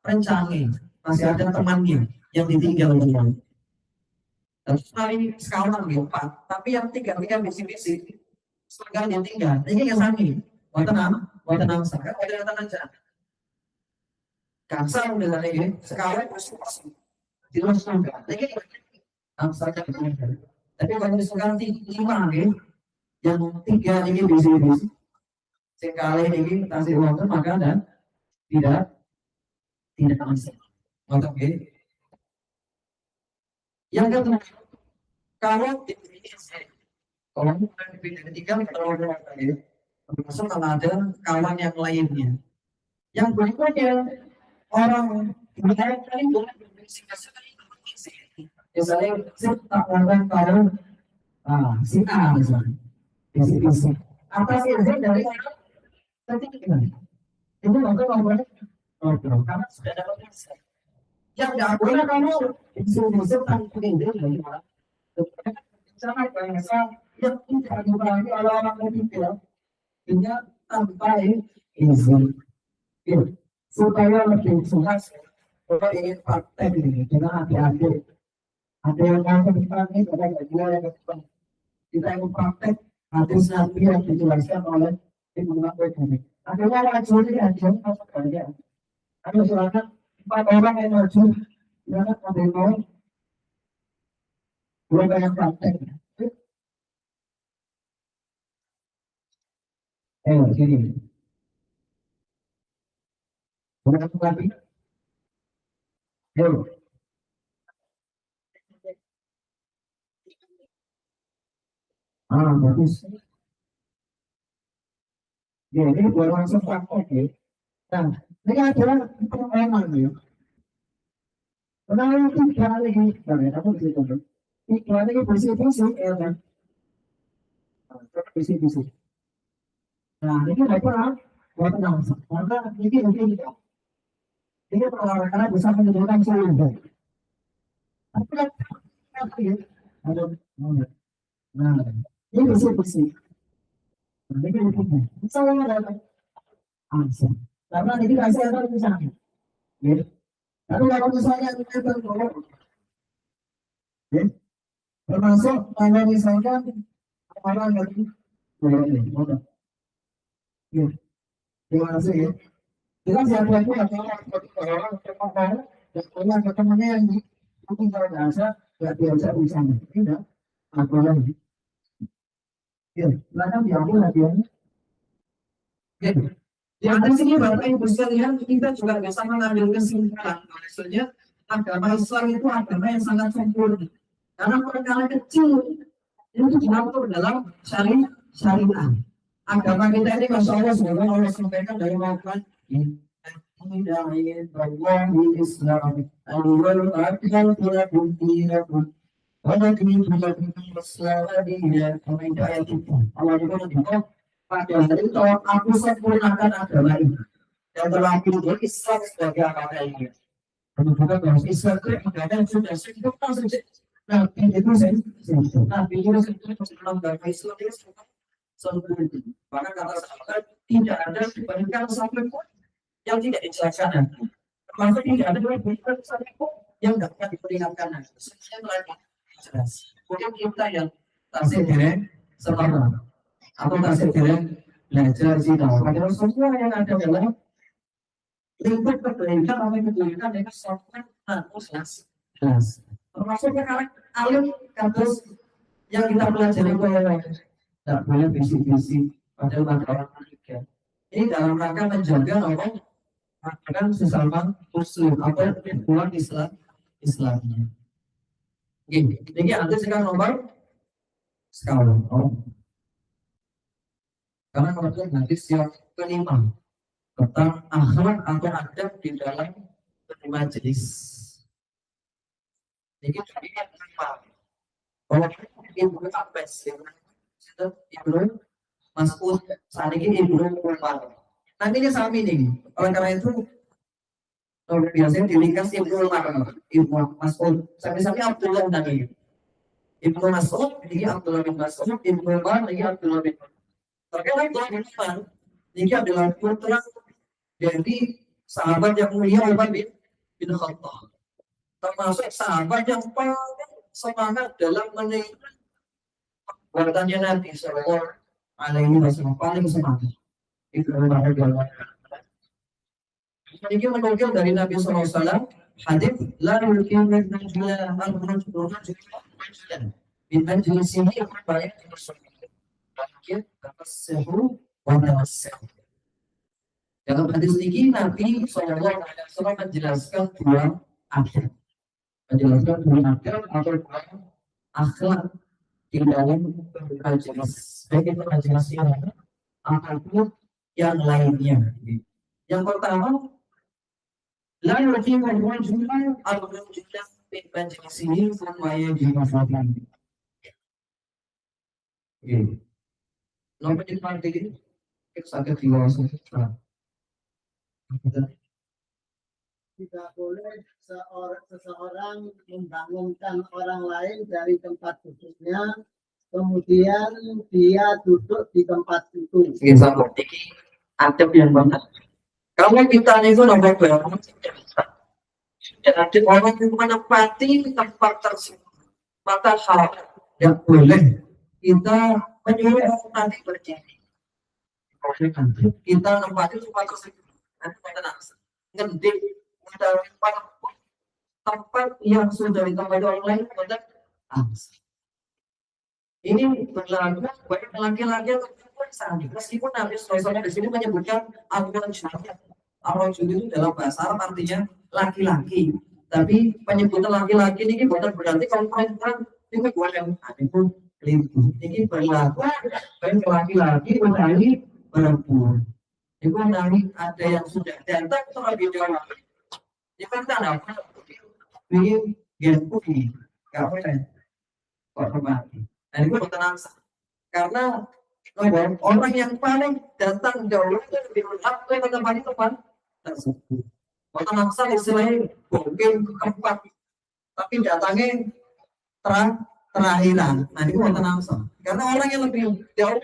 rencana. Masih ada temannya yang ditinggal dengan. Terus sekarang empat, tapi yang tiga bisi-bisi, sekarang yang tinggal, ini yang sami, watanam sangat, watanam aja. Kasar dengan ini, sekarang pasti di luar surga, ini sangat berbeda. Tapi kalau sekarang lima nih, yang tiga ini bisi-bisi, sekali ini kasih waktu maka dan tidak masuk. Oke. Yang kedua, kalau ketiga termasuk kalau ada kawan yang lainnya. Yang berikutnya orang misalnya tak orang tahu si A misalnya, isi apa sih dari ketiga itu karena sudah dapat yang tidak boleh kamu isu tanpa ide dari mana? Jangan bahasa yang tidak dipahami oleh orang ketiga, hingga tanpa izin. Supaya lebih jelas, kalau ingin praktek ini, jangan hati-hati. Ada yang nanti ini, ada yang yang depan. Kita ingin praktek, nanti nanti yang dijelaskan oleh Ibu Nabi. Akhirnya wajib aja masuk kerja. Ada silakan. 4 orang yang maju, ya kan ada yang mau, belum banyak praktek. Sini. Boleh aku lagi? Bagus. Ya, ini boleh langsung praktek ya. Nah, ini adalah permainan ya. Karena itu kali ini, aku bisa tahu. Kali ini bersih-bersih, ya kan? Bersih-bersih. Nah, ini apa? Buat langsung. Maka ini juga. Ini karena bisa menimbulkan solusi. Tapi ada, nah, ini bersih-bersih. Nah, ini juga. Misalnya ada langsung. Karena ini kasih ada misalnya. Ya. Tapi kalau misalnya kita termasuk kalau misalnya orang lagi ya, terima kasih ya. Kita siapa itu orang orang temannya yang mungkin kalau bahasa nggak biasa bisa tidak apa lagi. Ya, silakan diambil hadiahnya. Yang di sini Bapak Ibu sekalian kita juga bisa mengambil kesimpulan maksudnya agama Islam itu agama yang sangat sempurna karena perkara kecil itu diatur dalam syariat. Agama kita ini masya Allah semoga Allah sampaikan dari makan Islam Walaupun selama dia meminta ayat itu, Allah juga menunjukkan pada hari itu aku sempurnakan agama ini. Dan terakhir itu Islam sebagai agama ini. Menunjukkan bahwa Islam itu agama yang sudah sempurna saja. Nabi itu sempurna. Nabi itu sempurna agama Islam itu sempurna. Maka kata sahabat tidak ada dibandingkan sampai pun yang tidak dijelaskan. Termasuk tidak ada dibandingkan sampai pun yang dapat diperingatkan. Sekian lagi. Jelas. Mungkin kita yang tasik direng sempurna atau tasik direng belajar zina. Padahal semua yang ada dalam lingkup kebaikan atau kebaikan itu software harus jelas. Termasuk sekarang alim kasus yang kita pelajari tidak boleh bisik-bisik pada orang ketiga. Ini dalam rangka menjaga orang akan sesama muslim atau pulang Islamnya. Ini ada sekarang nomor sekarang. Karena kemudian nanti siap kelima tentang akhlak atau adab di dalam bermajelis. Jadi yang kelima. Kalau Ibnu Abbas, Ibnu Mas'ud, saat ini Ibnu Umar. Nanti ini sami nih. Oleh karena itu biasanya diringkas Ibnu Umar, Ibnu Mas'ud, sampai-sampai Abdullah Nabi. Ibnu Mas'ud, ini Abdullah bin Mas'ud, Ibnu Umar, ini Abdullah bin Mas'ud. Terkait Abdullah bin Umar, ini adalah putra dari sahabat yang mulia Umar bin Khattab. Termasuk sahabat yang paling semangat dalam menerima perbuatannya Nabi Sallallahu Alaihi Wasallam, paling semangat. Ibnu Umar adalah ini menukil dari Nabi SAW hadis la yulqina najla al-rajul min majlisihi baik bersyukur tafassahu wa tawassahu. Dalam hadis ini Nabi SAW menjelaskan dua adab, atau dua akhlak di dalam majelis, baik itu majelis ataupun yang lainnya. Yang pertama, la yuqima al-rajula al-rajula min majlisihi thumma yajibu fihi. Nomor di depan ini kita agak dewasa. Tidak boleh seseorang membangunkan orang lain dari tempat duduknya, kemudian dia duduk di tempat itu. Adab yang banget. Kalau kita itu nomor berapa? Dan ada orang yang menempati tempat tersebut, maka hal yang boleh kita menyuruh orang nanti berdiri. Kita menempati tempat tersebut, nanti kita ngendik tempat yang sudah ditempati orang lain, kita ini berlaku bagi laki-laki atau perempuan. Meskipun Nabi SAW di sini menyebutkan al-rajul itu dalam bahasa Arab artinya laki-laki. Tapi penyebutan laki-laki ini bukan berarti kalau perempuan itu boleh. Itu keliru. Ini berlaku bagi laki-laki mencari perempuan. Itu nanti ada yang sudah datang terlebih dahulu. Ini kan tanda apa? Ini gen putih. Gak boleh. Hormati. Dan itu tenang, karena orang yang paling datang jauh itu lebih berhak ke tempat tersebut. Kota Maksa istilahnya mungkin keempat, tapi datangnya terakhiran. Nah itu kota Maksa, karena orang yang lebih jauh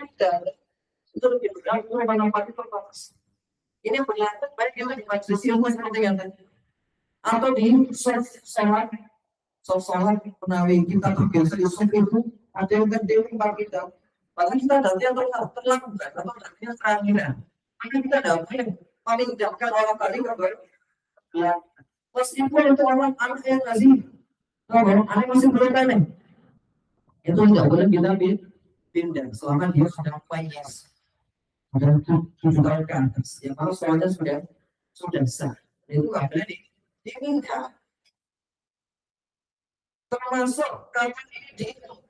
itu lebih berhak ke tempat itu. Ini berlaku baik yang di majelis ilmu seperti yang tadi, atau di sholat penawi kita terbiasa itu ada yang gede tempat kita, padahal kita nanti yang terlambat atau nantinya terakhiran. Maka kita dapat paling dekat orang paling ya, meskipun itu orang anak yang ngasih, anak masih belum panen, itu tidak boleh kita pindah selama dia sudah payas, sudah 7 tahun ke atas. Ya kalau soalnya sudah sah, itu nggak boleh dipindah. Termasuk kapan ini dihitung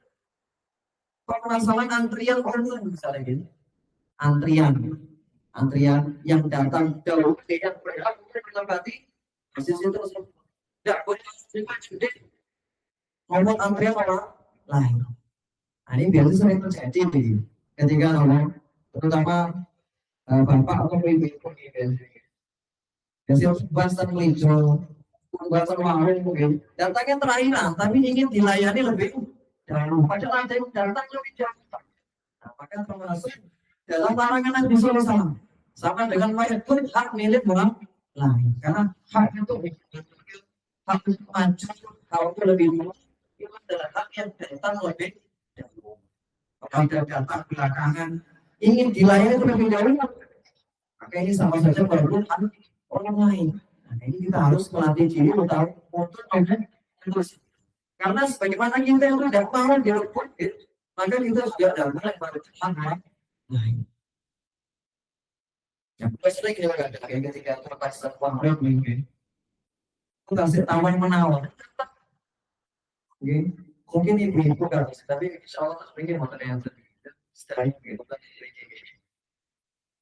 permasalahan antrian umum misalnya gini, antrian yang datang jauh yang berhak untuk menempati posisi tersebut tidak boleh ngomong antrian orang lain. Nah, ini biasanya sering terjadi nih, ketika orang, terutama bapak atau ibu-ibu biasanya bahasa melinjo, bahasa warung mungkin, datangnya terakhiran, tapi ingin dilayani lebih dahulu. Padahal ada yang datang lebih jauh. Nah, maka termasuk dalam larangan yang disuruh sama dengan merebut hak milik orang lain, karena hak itu hak maju, hak itu lebih dulu, itu adalah hak yang datang lebih dahulu. Kalau ada datang belakangan, ingin dilayani terlebih dahulu, maka ini sama saja merebut hak orang lain. Nah, ini kita harus melatih diri untuk terus, karena sebagaimana kita yang tidak mau direbut, maka kita juga tidak boleh merebut hak orang lain. Ya, pasti kita nggak ada kayak ketika terlepas uang mungkin kita kasih taman menawar, mungkin ibu-ibu kan, tapi insya Allah terpikir motor yang setelah itu kan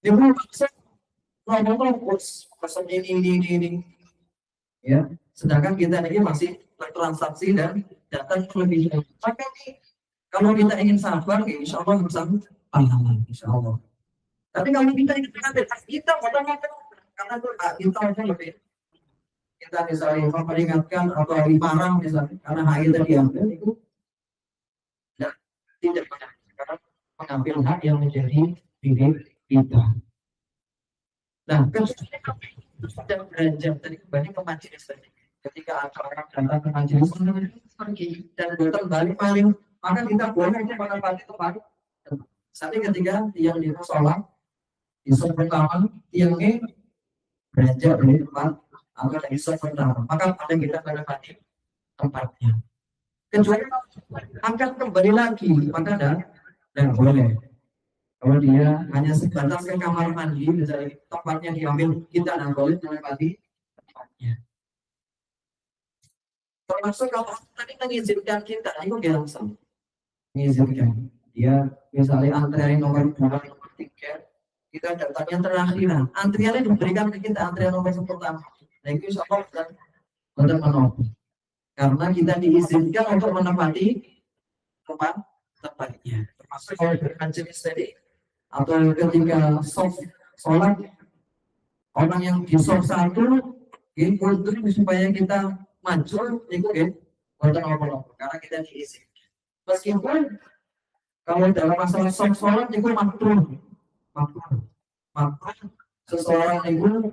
dia mau ngomong pesan ini, ya, sedangkan kita ini masih bertransaksi dan datang lebih jauh. Maka ini kalau kita ingin sabar, insya Allah bisa pahala, insya Allah. Tapi kalau kita ingin bebas, kita otomatis karena itu kita lebih, kita misalnya memperingatkan atau hari parang misalnya, karena hak kita diambil itu tidak benar, karena mengambil hak yang menjadi diri kita. Nah, sudah beranjak tadi kembali ke majelis tadi. Ketika ada orang datang ke majelis pergi dan kembali paling, maka kita boleh menempati tempat. Tapi ketika yang di sholat di sholat pertama, tiangnya beranjak dari tempat atau dari sholat pertama, maka pada kita menempati tempatnya. Kecuali angkat kembali lagi, maka dan boleh. Kalau dia hanya sebatas ke kamar mandi, misalnya tempatnya diambil, kita dan boleh menempati tempatnya. Termasuk kalau tadi mengizinkan kita, itu dia langsung mengizinkan. Dia misalnya antrian nomor 2, nomor 3, kita datangnya terakhiran. Antriannya diberikan ke kita, antrian nomor pertama. Nah itu insya Allah untuk menopang. Karena kita diizinkan untuk menempati tempatnya. Termasuk kalau dengan jenis tadi, atau ketika sholat orang yang di soft satu untuk supaya kita maju itu karena kita diizinkan. Meskipun kalau dalam masalah soft sholat itu makruh seseorang itu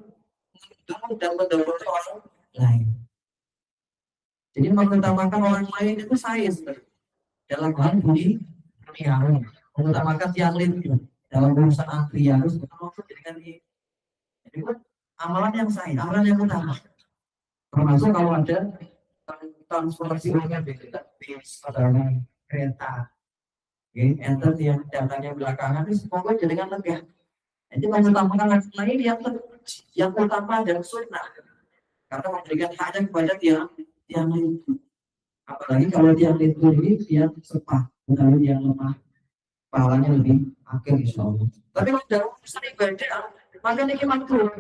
dan mendahului orang lain. Jadi mengutamakan orang lain itu saya dalam hal bunyi yang mengutamakan yang lain dalam urusan antrian harus dengan ini. Jadi amalan yang sahih, amalan yang utama. Termasuk kalau ada transportasi umum bis atau kereta, enter yang datangnya belakangan itu semoga jadikan lebih. Jadi mengutamakan lain yang utama dan sunnah, karena memberikan hak kepada yang lain. Apalagi kalau yang itu ini dia sepah, bukan yang lemah. Pahalanya lebih akhir insya Allah. Tapi kalau dalam urusan ibadah, maka ini makruh.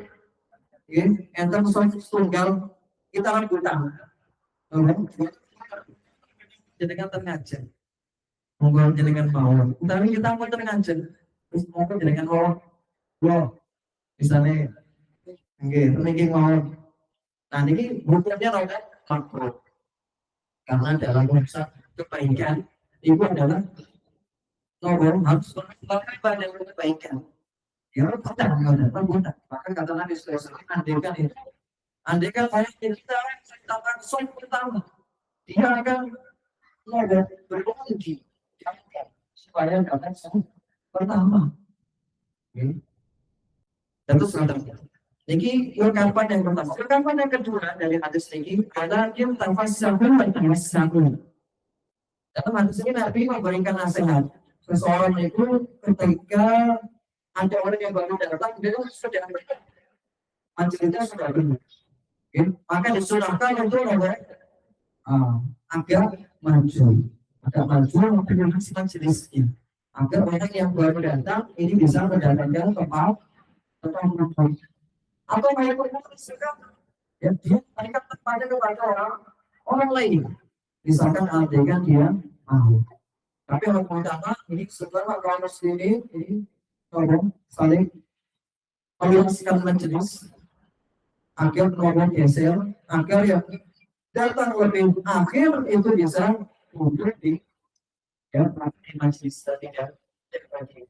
Enter sholat tunggal kita lakukan. Jadikan terngajar. Monggo jadikan mau. Tapi kita mau terngajar. Terus monggo jadikan mau. Misalnya, ini mau. Nah ini bukannya makruh. Karena dalam urusan kebaikan itu adalah harus melakukan pada kebaikan. Ya, mudah. Maka kata Nabi SAW, andaikan saya kita langsung pertama, dia akan berbagi supaya dapat yang pertama. Tentu saja. Ini ungkapan yang pertama. Ungkapan yang kedua dari hadis ini adalah dia tafassahu wa tamassahu. Dalam hadis ini Nabi memberikan nasihat. Seseorang itu ketika ada orang yang baru datang, dia sudah majelisnya sudah benar. Maka disunahkan untuk agak maju, dengan majelisnya. Agar orang yang baru datang ini bisa mendapatkan tempat. Atau mereka juga ya dia mereka kepada orang lain. misalkan adegan dia mau. Tapi yang pertama ini setelah kaum muslimin ini tolong saling meluruskan majelis agar tolong geser agar yang datang lebih akhir itu bisa duduk di majelis tidak terjadi.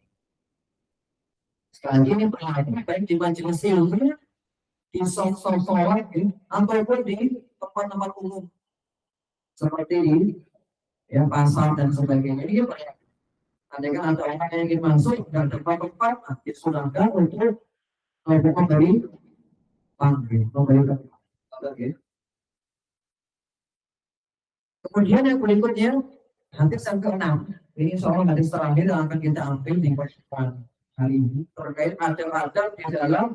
Sekali lagi ini perhatian baik di majelis ilmu, di sholat ataupun di tempat-tempat umum seperti di pasar dan sebagainya. Ini banyak. Andaikan ada orang yang ingin masuk dan tempat-tempat disunahkan untuk memberi panggil, memberikan panggil. Kemudian yang berikutnya hadis yang ke-6. Ini soal hadis terakhir yang akan kita ambil di pertemuan hari ini terkait adab-adab di dalam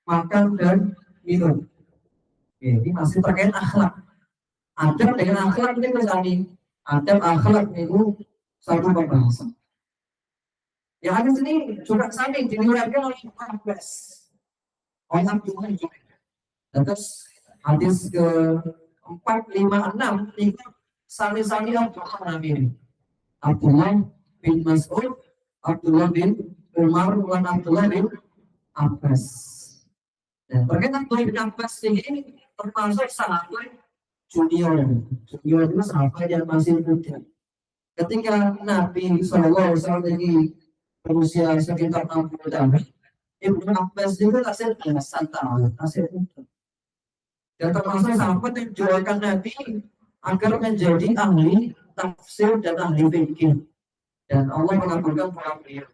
makan dan minum. Ini masih terkait akhlak. Adab dengan akhlak ini bersama. Adab akhlak itu satu pembahasan. Yang hadis ini juga sami diriwayatkan oleh Ibnu Abbas. Orang juga. Terus hadis ke-456 itu sami-sami Abdullah bin Mas'ud, Abdullah bin Umar, dan Abdullah bin Abbas. Dan berkaitan Abdullah bin Abbas ini termasuk sahabat junior. Junior itu sahabat yang masih muda. Ketika Nabi SAW ini berusia sekitar 60 tahun, Ibnu Abbas itu masih belasan tahun, masih muda. Dan termasuk sahabat yang dijualkan Nabi agar menjadi ahli tafsir dan ahli fikih. Dan Allah mengabulkan doa beliau.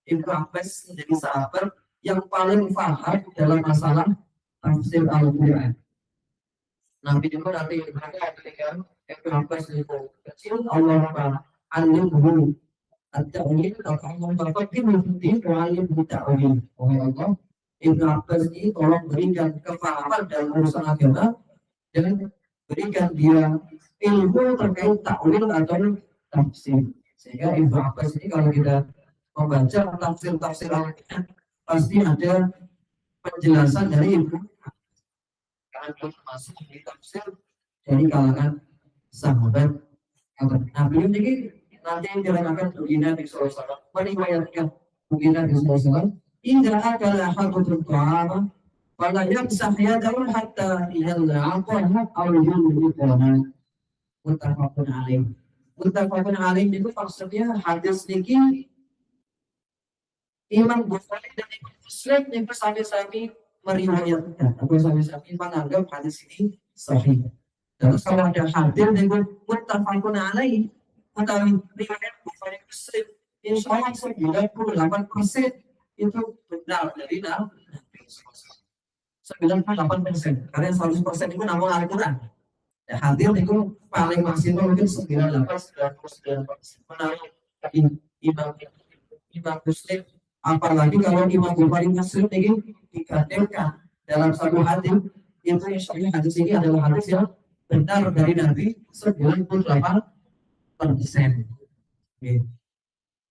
Ibnu Abbas menjadi sahabat yang paling paham dalam masalah tafsir Al-Quran. Nabi itu nanti ketika Ibnu Abbas itu kecil, Allah alimhu at-ta'wil atau memperbaiki di alim ta'wil. Oleh Allah, Ibnu Abbas ini tolong berikan kefahaman dalam urusan agama dan berikan dia ilmu terkait ta'wil atau tafsir. Sehingga Ibnu Abbas ini kalau kita membaca tafsir-tafsir Al-Quran pasti ada penjelasan dari Ibnu Abbas. Karena termasuk di tafsir dari kalangan sahabat. Nah, beliau ini nanti yang diterangkan begini Nabi SAW meriwayatkan begini Nabi SAW, "Idza akala ahadukum ta'ama fala yamsah yadahu hatta yal'aqahu aw yulqahu." Muttafaqun alaih. Muttafaqun alaih itu maksudnya hadis niki Imam Bukhari dan Imam Muslim itu sami-sami meriwayatkan atau sami-sami menganggap hadis ini sahih. Dan kalau ada hadis dengan muttafaqun alaih atau riwayat Bukhari Muslim, insya Allah 98% itu benar dari Nabi. 98%, karena 100% itu namun Al-Quran. Ya, hadir itu paling maksimal mungkin 98-99%. Menarik Imam Muslim, apalagi kalau Imam Bukhari Muslim ini dikatakan dalam satu hadis, itu insya Allah hadis ini adalah hadis yang benar dari Nabi 98%.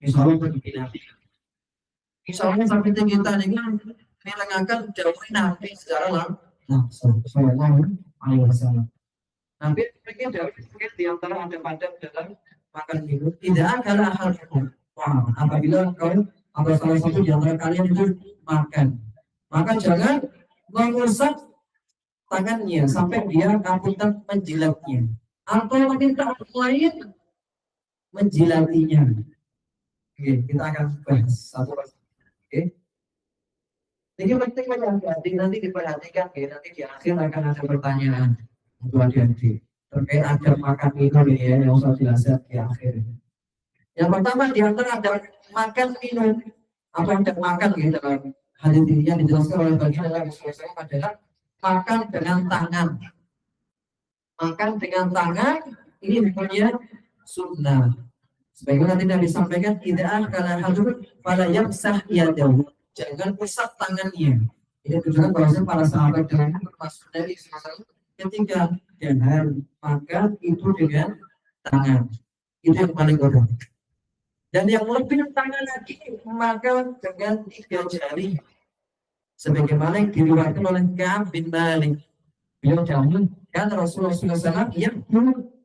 Insya Allah begini Nabi. Insya Allah sampai kita ini melengahkan jauh Nabi secara langsung. Sallallahu alaihi wasallam. Nabi mungkin di antara adab-adab dalam makan minum tidak ada hal hukum. Apabila kau atau salah satu di antara kalian itu makan, maka jangan mengusap tangannya sampai dia kaputan menjilatnya, atau meminta orang lain menjilatinya. Oke, kita akan bahas satu persatu. Oke. Ini penting nanti diperhatikan ya, nanti di akhir akan ada pertanyaan untuk adik-adik terkait adab makan minum ini ya, yang usah jelaskan di akhir. Yang pertama di antara adab makan minum apa adab makan gitu dalam hadis ini yang dijelaskan oleh bagian dalam Rasulullah adalah makan dengan tangan. Makan dengan tangan ini hukumnya sunnah. Sebagaimana tidak disampaikan tidak karena hadur pada yang sah yadahu. Jangan usap tangannya. Ini tujuan bahwasanya para sahabat dan termasuk dari ketika dengan makan itu dengan tangan. Itu yang paling utama. Dan yang lebih tangan lagi makan dengan 3 jari. Sebagaimana yang diriwayatkan oleh Ka'ab bin Malik Beliau jawab, kan Rasulullah SAW yang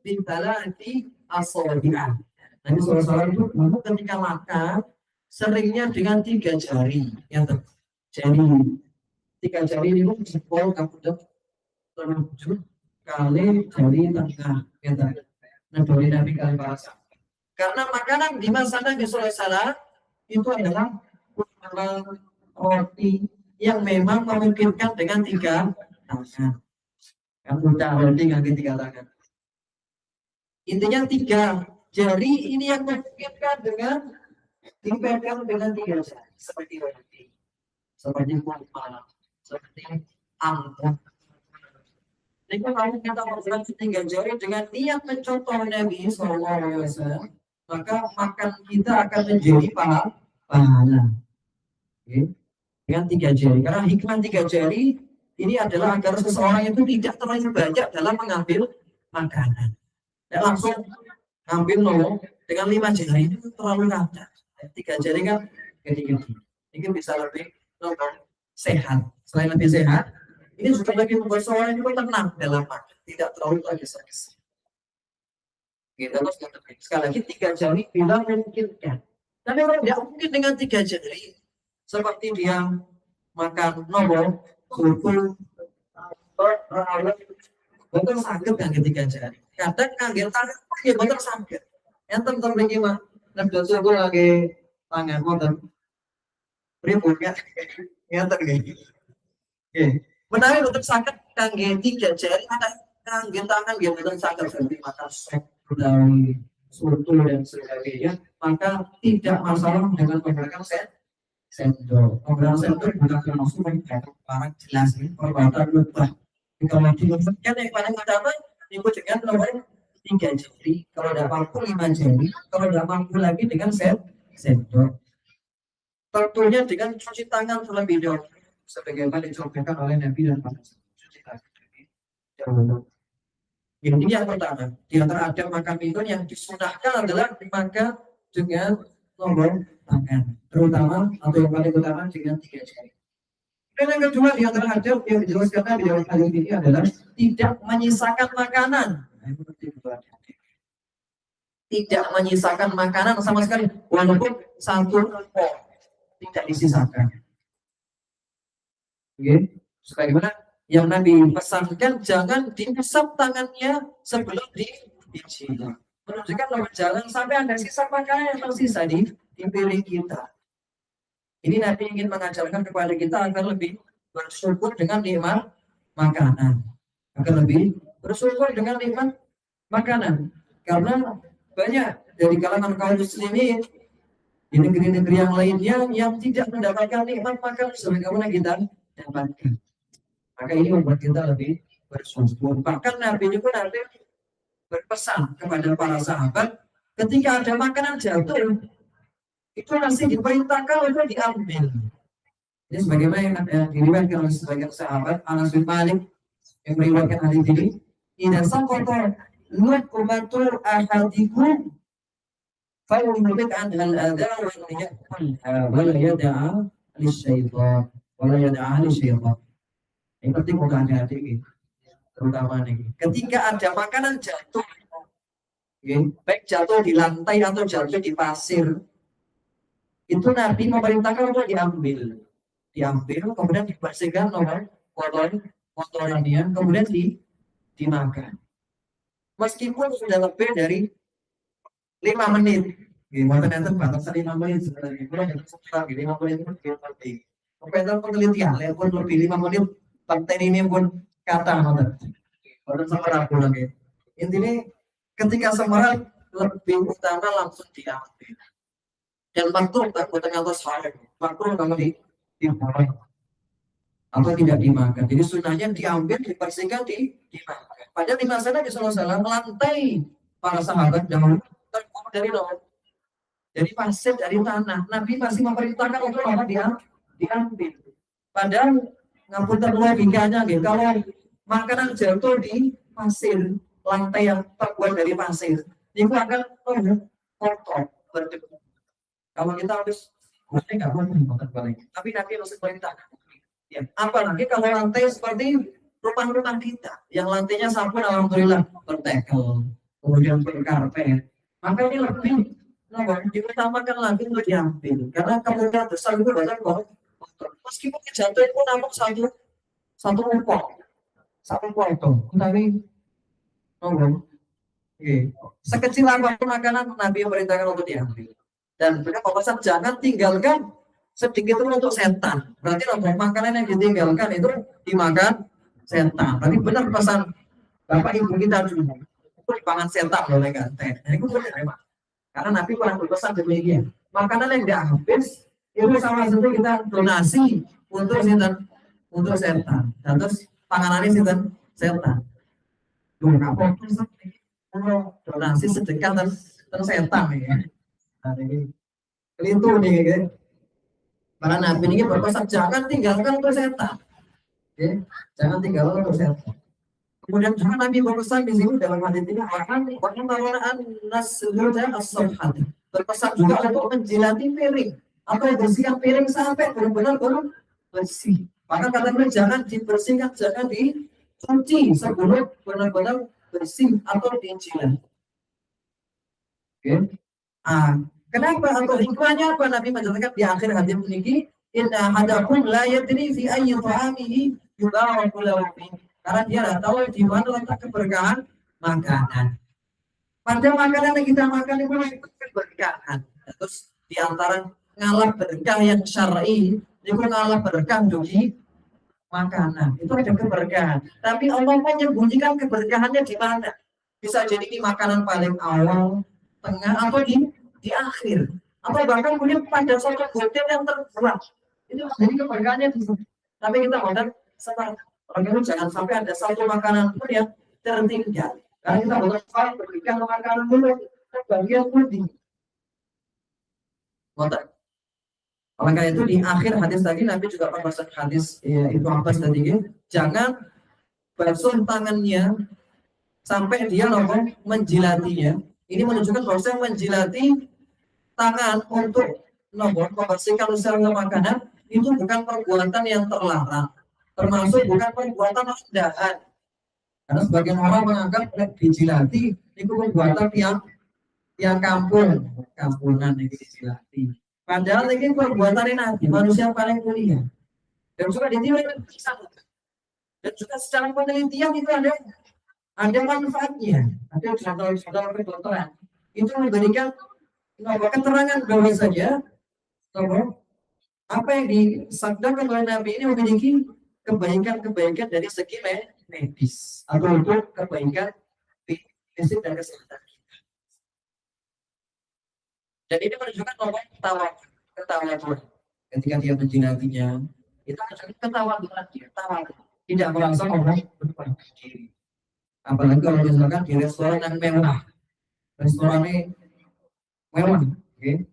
bintalati asabi'ah. Nabi SAW itu dulu ketika makan seringnya dengan 3 jari yang jari 3 jari itu jempol kemudian telunjuk kali jari tengah gitu. Nah dari Nabi kali bahasa. Karena makanan di masa Nabi SAW itu adalah roti yang memang memungkinkan dengan 3 tangan. Yang udah roti dengan 3 tangan. Intinya 3 jari ini yang memungkinkan dengan dipegang dengan 3 jari seperti roti, seperti kurma, seperti anggur. Jadi kalau kita melakukan 3 jari dengan niat mencontoh Nabi SAW, maka makan kita akan menjadi pahala. Okay. Dengan 3 jari. Karena hikmah 3 jari ini adalah agar seseorang itu tidak terlalu banyak dalam mengambil makanan. Dan langsung ngambil dengan 5 jari itu terlalu rata. 3 jari kan gede-gede. Ini bisa lebih sehat. Selain lebih sehat, ini juga lagi membuat seorang itu tenang dalam makan, tidak terlalu tergesa-gesa. Kita terus sekali lagi 3 jari bila memungkinkan. Tapi kalau tidak mungkin dengan 3 jari, seperti dia makan kuku, betul sakit kan ketika jari. Kadang kangen tangan, ya betul sakit. Yang tentu bagaimana? Nanti aku lagi tangan motor, berikutnya, yang tergini. Oke, menarik untuk sakit kangen 3 jari, ada kangen tangan yang betul sakit seperti makan sop dari soto dan sebagainya, maka tidak masalah dengan menggunakan sendok. Penggunaan sendok bukan langsung menggunakan barang jelas ini perbuatan lupa. Kalau dilakukan yang paling utama itu dengan nomor 3 jari. Kalau tidak mampu 5 jari. Kalau tidak mampu lagi dengan sendok. Tentunya dengan cuci tangan terlebih dahulu, sebagaimana dicontohkan oleh Nabi dan para sahabat. Cuci tangan. Ini yang pertama. Di antara adab makan minum yang disunahkan adalah makan dengan nomor tangan, terutama atau yang paling utama dengan 3 jari. Dan yang kedua di antara adab yang dijelaskan di dalam hadis ini adalah tidak menyisakan makanan. Tidak menyisakan makanan sama sekali, walaupun 1 pot tidak disisakan. Oke, sebagaimana yang Nabi pesankan, jangan diusap tangannya sebelum dijilat. Menunjukkan bahwa jangan sampai ada sisa makanan yang tersisa di piring kita. Ini Nabi ingin mengajarkan kepada kita agar lebih bersyukur dengan nikmat makanan. Agar lebih bersyukur dengan nikmat makanan. Karena banyak dari kalangan kaum muslimin di negeri-negeri yang lainnya yang tidak mendapatkan nikmat makanan sebagaimana kita dapatkan. Maka ini membuat kita lebih bersyukur. Bahkan Nabi pun nanti berpesan kepada para sahabat, ketika ada makanan jatuh, itu masih diperintahkan untuk diambil. Ini sebagaimana yang diriwayatkan oleh sebagian sahabat, Anas bin Malik yang meriwayatkan hadis ini, "Idza saqata luqmatu ahadikum falyumlik anha al-adha wa la yad'a lisyaitan wa la yad'a lisyaitan." Ini penting bukan hati-hati, terutama nih. Ketika ada makanan jatuh, baik jatuh di lantai atau jatuh di pasir, itu Nabi memerintahkan untuk diambil, kemudian dibersihkan oleh kotorannya, kemudian dimakan. Meskipun sudah lebih dari 5 menit, ternyata batasan 5 menit sebenarnya. Kurang 5 menit itu penting. Penelitian, pun lebih 5 menit. Partai ini pun kata orang sama ragu lagi. Intinya ketika semerang lebih utama langsung diambil. Dan makruh takutnya atau salah, makruh kalau dibuang atau tidak dimakan. Jadi sunahnya diambil, dibersihkan, dimakan. Padahal di masa Nabi SAW lantai para sahabat dahulu terbuat dari pasir, dari tanah. Nabi masih memerintahkan untuk diambil. Padahal ngapunten logikanya gitu. Kalau makanan jatuh di pasir, lantai yang terbuat dari pasir, itu akan kotor, berdebu. Kalau kita habis, nggak boleh makan balik. Tapi Nabi masih perintah. Ya, apalagi kalau lantai seperti rumah-rumah kita yang lantainya sabun alhamdulillah bertekel, kemudian berkarpet, maka ini lebih diutamakan lagi untuk diambil karena kemungkinan besar itu banyak kok. Meskipun kejatuhan pun namun satu potong, tapi sekecil apapun makanan Nabi memerintahkan untuk diambil. Dan beliau pesan jangan tinggalkan sedikit pun untuk setan. Berarti makanan yang ditinggalkan itu dimakan setan. Tapi benar pesan Bapak Ibu kita dulu itu dipangan setan oleh ganten. Nah, itu benar memang. Karena Nabi pernah berpesan demikian. Makanan yang tidak habis itu sama seperti kita donasi untuk setan. Dan terus panganannya setan. Donasi sedekah dan setan ya. Nah, ini itu nih kan. Para Nabi ini berpesan jangan tinggalkan untuk setan. Oke, jangan tinggalkan untuk setan. Kemudian juga Nabi berpesan di sini dalam hadis ini bahkan tawaran nasrul as-sabhat. Berpesan juga untuk menjilati piring atau bersihkan piring sampai benar-benar bersih. Maka kata beliau jangan dibersihkan, jangan dicuci sebelum benar-benar bersih atau dijilat. Oke. Kenapa atau hikmahnya apa Nabi menjelaskan di akhir hadis ini inna hadakum la yadri fi ayyi ta'amihi yudha'u lahu fi. Karena dia tidak tahu di mana letak keberkahan makanan. Pada makanan yang kita makan itu keberkahan. Terus di antara ngalah berkah yang syar'i, itu ngalah berkah dari makanan. Itu ada keberkahan. Tapi Allah menyembunyikan keberkahannya di mana? Bisa jadi di makanan paling awal, tengah, atau di akhir. Atau bahkan kemudian pada suatu hotel yang terbuat. Itu jadi keberkahannya di situ. Tapi kita makan seperti orang jangan sampai ada satu makanan pun yang tertinggal. Karena kita butuh sekali berikan makanan dulu bagian putih. Oleh karena itu di akhir hadis tadi Nabi juga membahasakan hadis Ibnu Abbas tadi, jangan basuh tangannya sampai dia menjilatinya. Ini menunjukkan bahwa menjilati tangan untuk membersihkan usaha makanan itu bukan perbuatan yang terlarang. Termasuk bukan perbuatan rendahan. Karena sebagian orang menganggap dijilati itu perbuatan yang kampungan itu dijilati. Padahal ini perbuatan Nabi, manusia yang paling mulia. Dan juga ditilai dan juga secara penelitian itu ada manfaatnya. Ada saudara kedokteran itu memberikan keterangan bahwa saja apa yang disabdakan oleh Nabi ini memiliki kebaikan dari segi medis atau untuk kebaikan fisik dan kesehatan kita. Dan ini menunjukkan bahwa ketawaduan ketika dia menjilatinya itu menunjukkan ketawaduan dia, tidak merasa orang berbangga diri. Apalagi kalau misalkan di restoran yang mewah, restoran ini mewah, okay?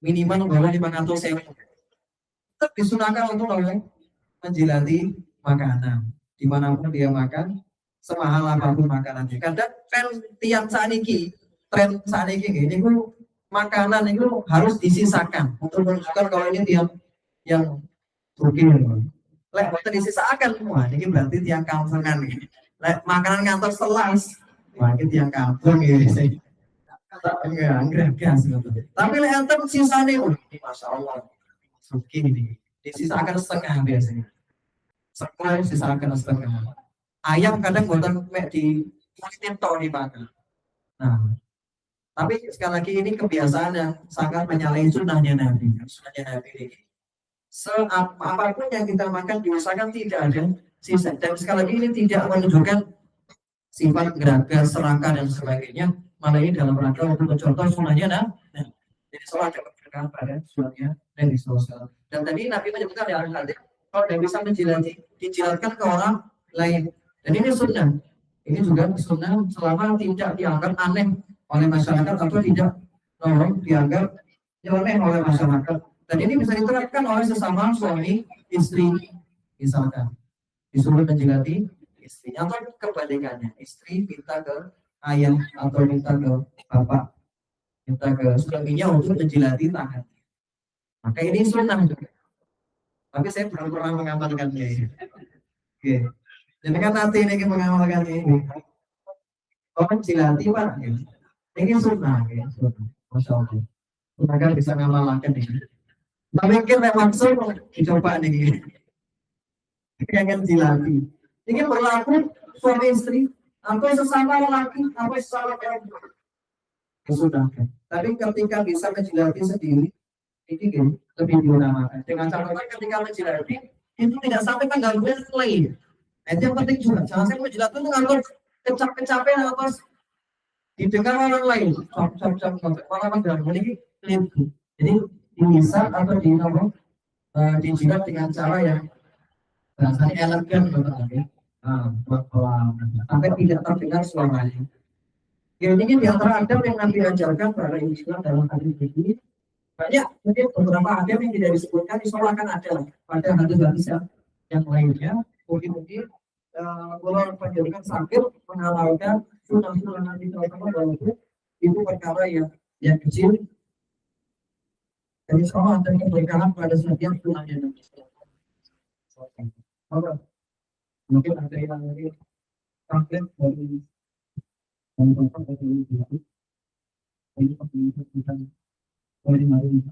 Minimal bahwa 500.000 tetap disunahkan untuk menjilati makanan dimanapun dia makan semahal apapun makanannya. Kadang tren saat ini makanan itu harus disisakan untuk menunjukkan kalau ini yang Turki. Lek boten disisakan semua, ini berarti tiang kampungan nih. Lek makanan kantor selas, wah ini tiang kampung ini. Tapi lek enten sisane, masya Allah, Turki ini disisakan setengah biasanya. Sekarang sisakan setengah. Ayam kadang buatan di kulitin tok dimakan. Nah, tapi sekali lagi ini kebiasaan yang sangat menyalahi sunnahnya Nabi. Sunnahnya Nabi ini. Apapun yang kita makan diusahakan tidak ada sisa. Dan sekali lagi ini tidak menunjukkan sifat geragas, serakah dan sebagainya. Malah ini dalam rangka untuk mencontoh sunnahnya Nabi. Jadi sholat yang berkaitan pada sunnahnya dan disosial. Dan tadi Nabi menyebutkan yang hadis kalau tidak bisa dijilatkan ke orang lain. Dan ini sunnah. Ini juga sunnah selama tidak dianggap aneh oleh masyarakat atau tidak dianggap nyeleneh oleh masyarakat. Dan ini bisa diterapkan oleh sesama suami istri, misalkan disuruh menjilati istri atau kebalikannya, istri minta ke ayah atau minta ke bapak, minta ke suaminya untuk menjilati tangan. Maka ini sunnah juga. Tapi saya belum pernah mengamalkannya. Oke. Jadi kan nanti ini mengamalkan ini. Orang Cilanti Pak, ini sunnah, ya, sunnah. Masya Allah. Mereka bisa ngamalkan ini. Tapi mungkin langsung dicoba nih. Kan Cilanti. Ini berlaku suami istri, atau sesama lelaki, atau sesama perempuan. Ya sudah. Tapi ketika bisa menjilati sendiri, ini lebih diutamakan. Dengan catatan ketika menjilati, itu tidak sampai tanggal bulan lain. Itu yang penting juga. Jangan sampai menjilati itu ngantor kecap-kecapean atau didengar orang lain. Malah mengganggu ini. Jadi bisa atau dijilat dengan cara yang rasanya elegan betul. Sampai tidak terdengar suaranya. Ya, ini di antara adab yang Nabi ajarkan pada Islam dalam hadis ini. Banyak mungkin beberapa adab yang tidak disebutkan, insya Allah akan ada pada hadis-hadis yang lainnya. Mungkin kalau penjelasan sambil mengamalkan sunnah-sunnah Nabi SAW itu perkara yang kecil. Jadi semua ada keberkahan pada setiap sunnahnya Nabi SAW. Mungkin ada yang lagi sampai dari teman-teman dari ini kita dari mari.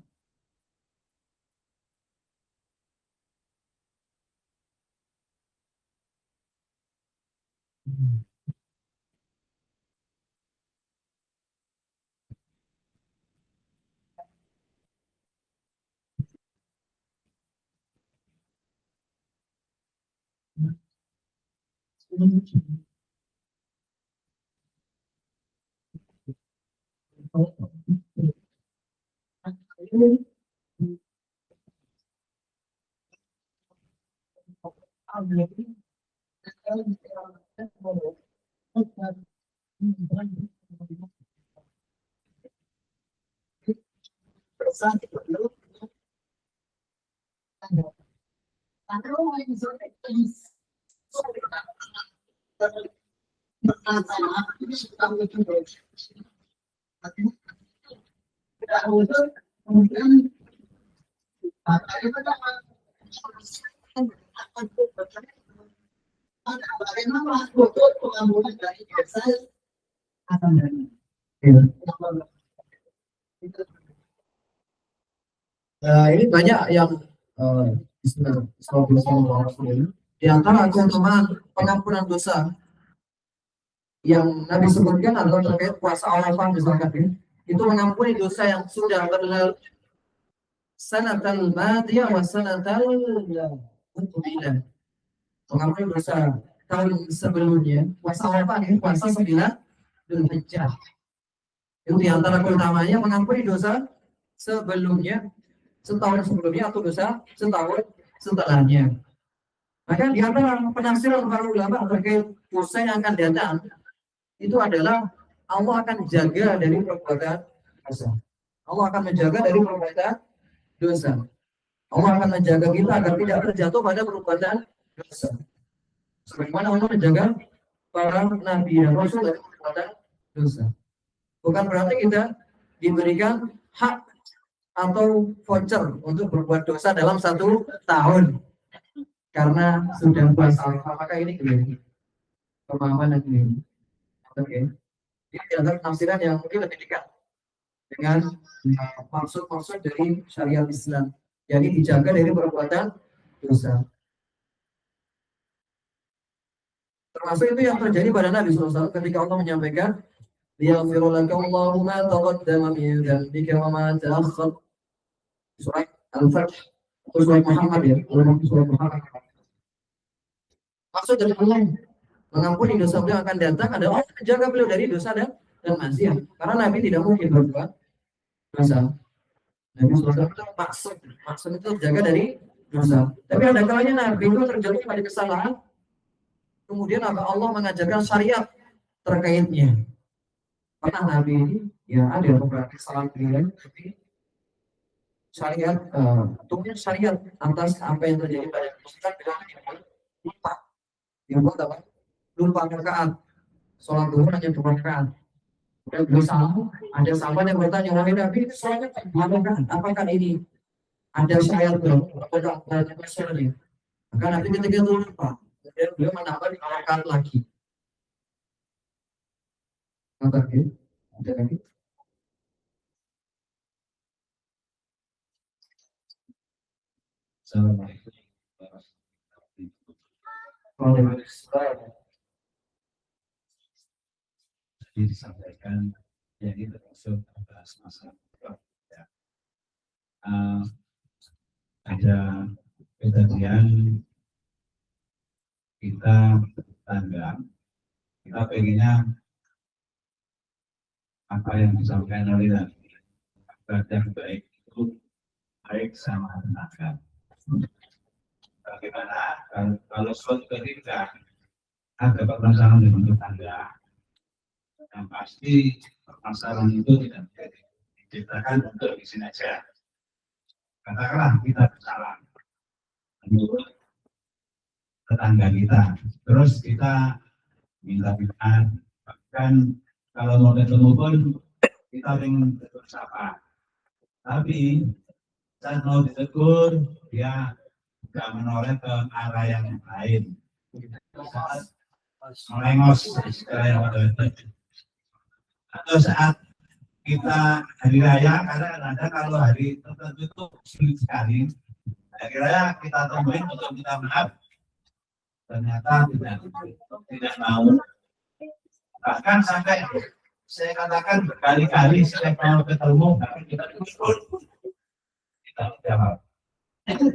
Ini banyak yang di antara keutamaan pengampunan dosa yang Nabi sebutkan adalah terkait puasa Arafah misalkan ya. Itu mengampuni dosa yang sudah berlalu sanatal madiyah wa sanatal mutbilah. Mengampuni dosa tahun sebelumnya, puasa Arafah ini puasa 9 Dzulhijjah. Itu di antara keutamanya mengampuni dosa sebelumnya, setahun sebelumnya atau dosa setahun setelahnya. Maka di antara penafsiran para ulama terkait dosa yang akan datang itu adalah Allah akan jaga dari perbuatan dosa. Allah akan menjaga dari perbuatan dosa. Allah akan menjaga kita agar tidak terjatuh pada perbuatan dosa. Sebagaimana Allah menjaga para nabi dan rasul dari perbuatan dosa. Bukan berarti kita diberikan hak atau voucher untuk berbuat dosa dalam 1 tahun karena sudah puasa. Apakah ini keliru? Pemahaman yang keliru. Oke. Ini adalah tafsiran yang mungkin lebih dekat dengan maksud-maksud dari syariat Islam. Jadi dijaga dari perbuatan dosa. Termasuk itu yang terjadi pada Nabi SAW ketika Allah menyampaikan liyaghfira laka Allahu ma taqaddama min dhanbika wa ma ta'akhkhar. Surat Al-Fath atau surat Muhammad ya, surat Muhammad. Maksud dari Allah mengampuni dosa beliau akan datang adalah menjaga beliau dari dosa dan maksiat. Karena Nabi tidak mungkin berbuat dosa. Nabi SAW itu maksud itu jaga dari dosa. Tapi ada kalanya Nabi itu terjadi pada kesalahan, kemudian Allah mengajarkan syariat terkaitnya. Karena Nabi ini ya ada beberapa kesalahan beliau, tapi syariat turunnya syariat atas apa yang terjadi pada kita bilang lupa. Yang apa? Lupa rakaat. Sholat duhur hanya 2 rakaat. Kemudian beliau salah, ada sahabat yang bertanya, wahai Nabi, sholatnya 2 rakaat. Apakah ini ada syariat belum? Apakah ada masalahnya? Maka Nabi ketika itu lupa. kemudian beliau menambah 5 rakaat lagi. Apa lagi? Ada lagi? Assalamualaikum. Tadi disampaikan jadi termasuk membahas masalah ya. Ada kejadian kita tangga, kita pengennya apa yang disampaikan oleh Nabi, yang baik itu baik sama tenaga. Bagaimana kalau suatu ketika ada permasalahan dengan tetangga, yang pasti permasalahan itu tidak bisa diciptakan untuk di sini aja. Katakanlah kita bersalah menurut tetangga kita, terus kita minta maaf, bahkan kalau mau ketemu pun kita ingin bersapa, tapi saat mau ditegur dia tidak menoleh ke arah yang lain, melengos atau saat kita hari raya, karena ada kalau hari tertentu itu sulit sekali, hari raya kita temuin untuk minta maaf, ternyata tidak mau. Bahkan sampai saya katakan berkali-kali saya mau ketemu, tapi kita jawab.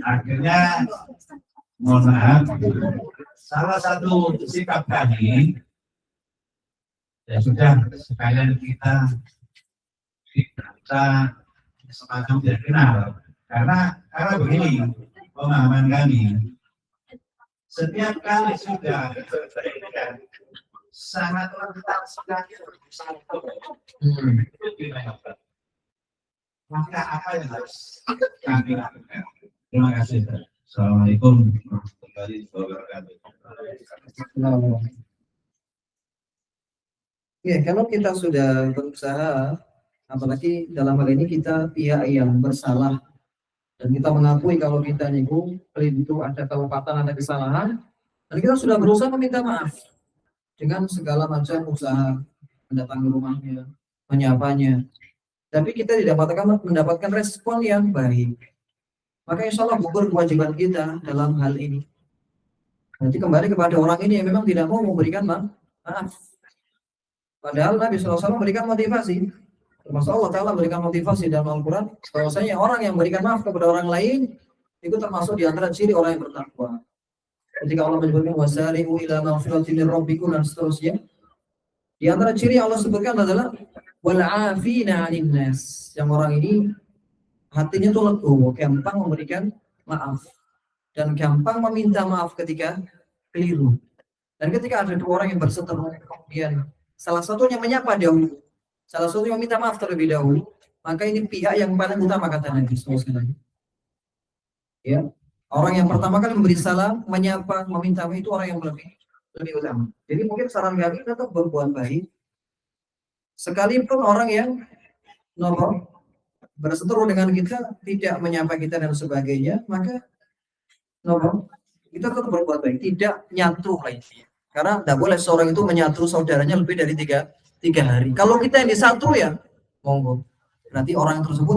Akhirnya mohon maaf, salah satu sikap kami ya sudah sekalian kita semacam tidak kenal, karena begini pemahaman kami, setiap kali sudah sangat rentan sekali maka apa yang harus kami lakukan? Terima kasih. Assalamualaikum warahmatullahi wabarakatuh. Ya, kalau kita sudah berusaha, apalagi dalam hal ini kita pihak yang bersalah dan kita mengakui kalau kita itu ada kelupaan, ada kesalahan, dan kita sudah berusaha meminta maaf dengan segala macam usaha, mendatangi rumahnya, menyapanya, tapi kita tidak mendapatkan respon yang baik, maka insya Allah gugur kewajiban kita dalam hal ini. Nanti kembali kepada orang ini yang memang tidak mau memberikan maaf. Padahal Nabi SAW memberikan motivasi, termasuk Allah Ta'ala memberikan motivasi dalam Al-Quran, bahwasanya orang yang memberikan maaf kepada orang lain itu termasuk di antara ciri orang yang bertakwa. Ketika Allah menyebutkan wasari'u ila maghfiratin min rabbikum dan seterusnya, di antara ciri yang Allah sebutkan adalah wal'afina 'anil nas, yang orang ini hatinya tuh legowo, gampang memberikan maaf dan gampang meminta maaf ketika keliru. Dan ketika ada dua orang yang berseteru, kemudian salah satunya menyapa dahulu, salah satunya meminta maaf terlebih dahulu, maka ini pihak yang paling utama kata Nabi SAW. Ya, orang yang pertama kali memberi salam, menyapa, meminta maaf itu orang yang lebih utama. Jadi mungkin saran kami tetap berbuat baik. Sekalipun orang yang berseteru dengan kita tidak menyapa kita dan sebagainya, maka kita tetap berbuat baik, tidak nyatu lainnya. Karena tidak boleh seorang itu menyatu saudaranya lebih dari tiga hari. Kalau kita yang disatu ya, monggo. Berarti orang tersebut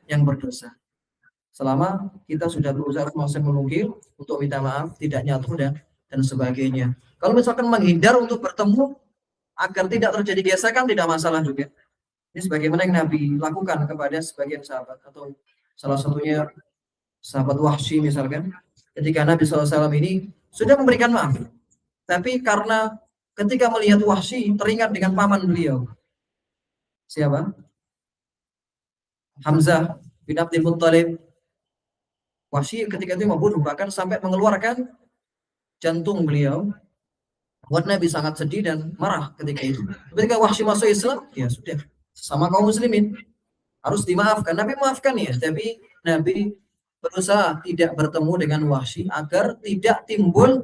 yang berdosa. Selama kita sudah berusaha semaksimal mungkin untuk minta maaf, tidak nyatu dan sebagainya. Kalau misalkan menghindar untuk bertemu agar tidak terjadi gesekan, tidak masalah juga. Ini sebagaimana yang Nabi lakukan kepada sebagian sahabat, atau salah satunya sahabat Wahsy misalkan, ketika Nabi SAW ini sudah memberikan maaf, tapi karena ketika melihat Wahsy teringat dengan paman beliau, siapa? Hamzah bin Abdul Muttalib. Wahsy ketika itu membunuh, bahkan sampai mengeluarkan jantung beliau. Buat Nabi sangat sedih dan marah ketika itu. Ketika Wahsy masuk Islam, ya sudah, sama kaum muslimin harus dimaafkan. Nabi maafkan ya, tapi Nabi berusaha tidak bertemu dengan Wahsy agar tidak timbul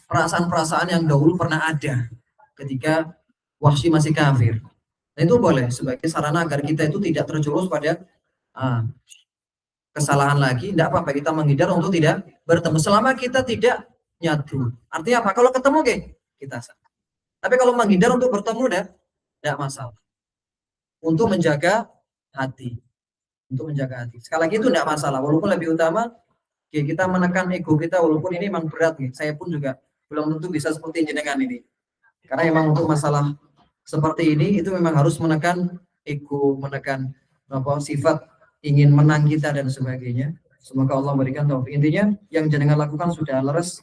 perasaan-perasaan yang dahulu pernah ada ketika Wahsy masih kafir. Nah, itu boleh sebagai sarana agar kita itu tidak terjerumus pada kesalahan lagi. Tidak apa-apa kita menghindar untuk tidak bertemu selama kita tidak nyatu. Artinya apa? Kalau ketemu kita sah. Tapi kalau menghindar untuk bertemu tidak masalah. Untuk menjaga hati. Untuk menjaga hati. Sekali lagi itu tidak masalah. Walaupun lebih utama kita menekan ego kita, walaupun ini memang berat nih. Saya pun juga belum tentu bisa seperti jenengan ini. Karena memang untuk masalah seperti ini itu memang harus menekan ego, menekan sifat ingin menang kita dan sebagainya. Semoga Allah berikan taufik. Intinya yang jenengan lakukan sudah leres,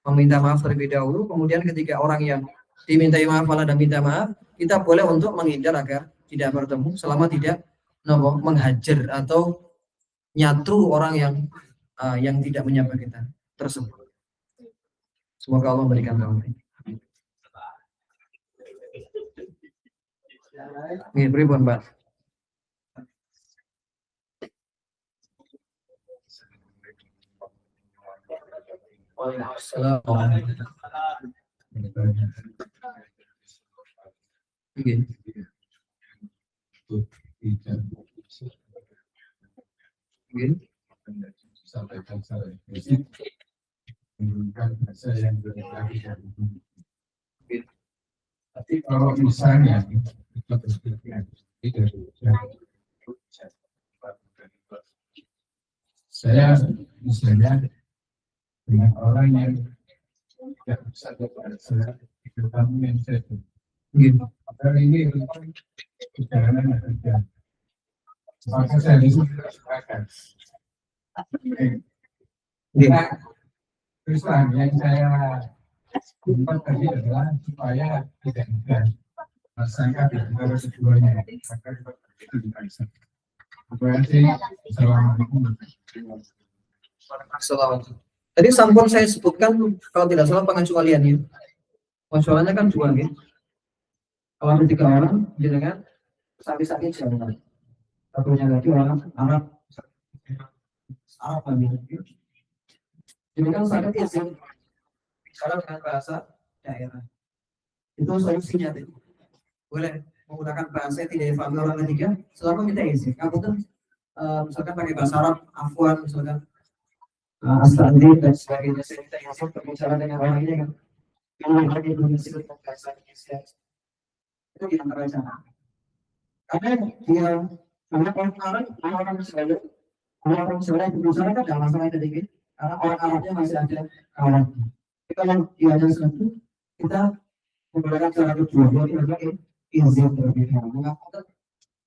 meminta maaf terlebih dahulu. Kemudian ketika orang yang dimintai maaf malah dan minta maaf, kita boleh untuk menghindar agar tidak bertemu selama tidak menghajar atau nyatru orang yang tidak menyapa kita tersebut. Semoga Allah berikan taufik. Nggih, pripun, Pak? Waalaikumsalam. Nggih. Nggih. Sampaikan saya menggunakan bahasa yang berlari dari bumi. Tapi kalau misalnya kita berpikir saya misalnya dengan orang yang tidak bisa berbahasa itu kamu yang saya hari ini perjalanan kerja maka saya diserahkan terus yang saya umpan tadi adalah supaya tidak mudah tersangka di antara keduanya maka itu bisa. Berarti Assalamualaikum. Tadi sampun saya sebutkan kalau tidak salah pengecualiannya. Pengecualiannya kan dua gitu. Kalau ada 3 orang jenengan sakit-sakit jangan. Satunya lagi orang Arab gitu. Jenengan sakit izin bicara dengan bahasa daerah. Itu solusinya tuh. Boleh menggunakan bahasa yang tidak difahami orang ketiga selama kita izin. Kamu tuh misalkan pakai bahasa Arab, Afwan misalkan Asandi dan sebagainya, saya minta izin berbicara dengan orang ini kan yang lagi Indonesia dengan bahasa Indonesia itu di antara sana. Karena dia orang Israel itu berbicara kan dalam masalah ketiga karena orang Arabnya masih ada kawan. Tapi kalau dia ada satu kita menggunakan cara kedua jadi berbagai izin terlebih dahulu. Mengapa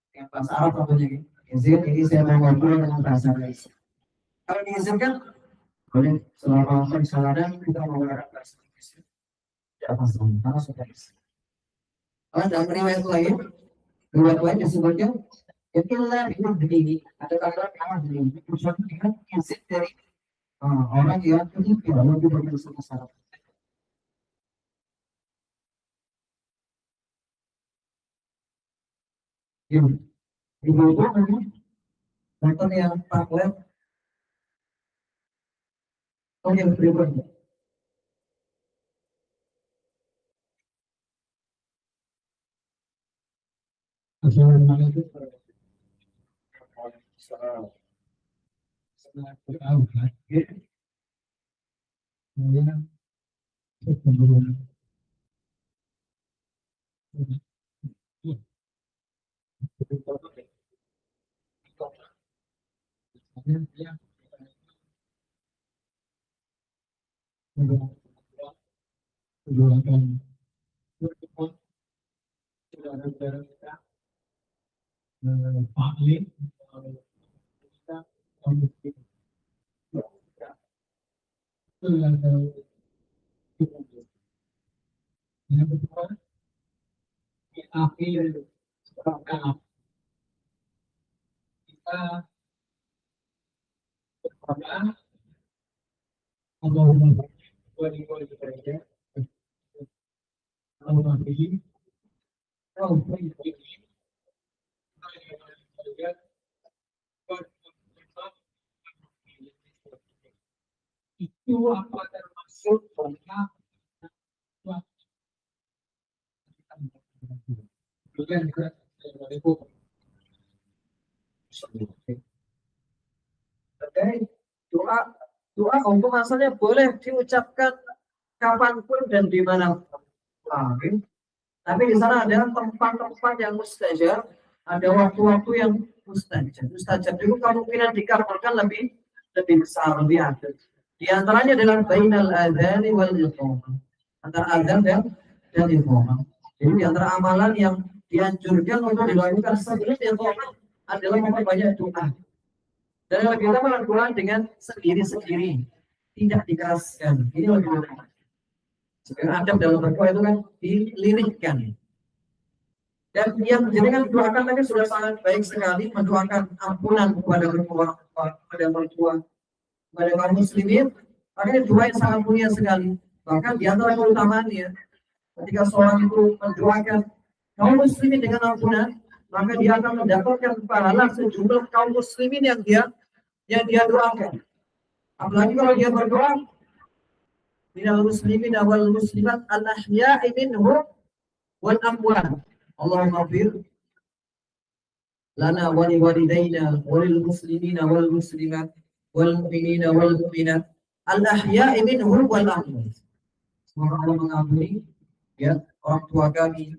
dengan bahasa Arab contohnya izin ini saya mau ngobrol dengan bahasa Indonesia. Kalau diizinkan boleh selama perjalanan kita menggunakan bahasa Indonesia. Tidak masalah karena sudah izin. Dalam riwayat lain disebutkan itulah itu begini ada kata begini usaha dengan izin dari orang yang tidak mau berbahasa Arab. Ibu nonton yang pamflet yang berikutnya. Assalamualaikum. Yang kedua, di akhir rakaat kita berdoa Allahumma wa lillahi Allahumma bihi itu apa termasuk banyak Terkait doa Doa untuk asalnya boleh diucapkan kapanpun dan di mana. Tapi di sana ada tempat-tempat yang mustajab, ada waktu-waktu yang mustajab. Mustajab itu kemungkinan dikabulkan lebih besar, lebih ada. Di antaranya adalah bainal adzan wal iqamah. Antara azan dan iqamah. Jadi di antara amalan yang dianjurkan untuk dilakukan sebelum iqamah adalah memperbanyak doa. Dan lebih utama doa dengan sendiri-sendiri, tidak dikeraskan. Ini lebih utama. Sekarang adab dalam berdoa itu kan dilirikkan. Dan yang menjadikan doakan tadi sudah sangat baik sekali, mendoakan ampunan kepada mertua, kepada kaum muslimin. Makanya doa yang sangat mulia sekali. Bahkan di antara keutamaannya, ketika seorang itu mendoakan kaum muslimin dengan ampunan, maka dia akan mendapatkan pahala sejumlah kaum muslimin yang dia doakan. Apalagi kalau dia berdoa, minal muslimin wal muslimat al-ahya'i minhum wal amwat. Allahumma fir lana wa li walidayna wa lil muslimina wal muslimat wal mu'minina wal mu'minat al-ahya'i minhum wal amwat. Semoga Allah mengampuni ya orang tua kami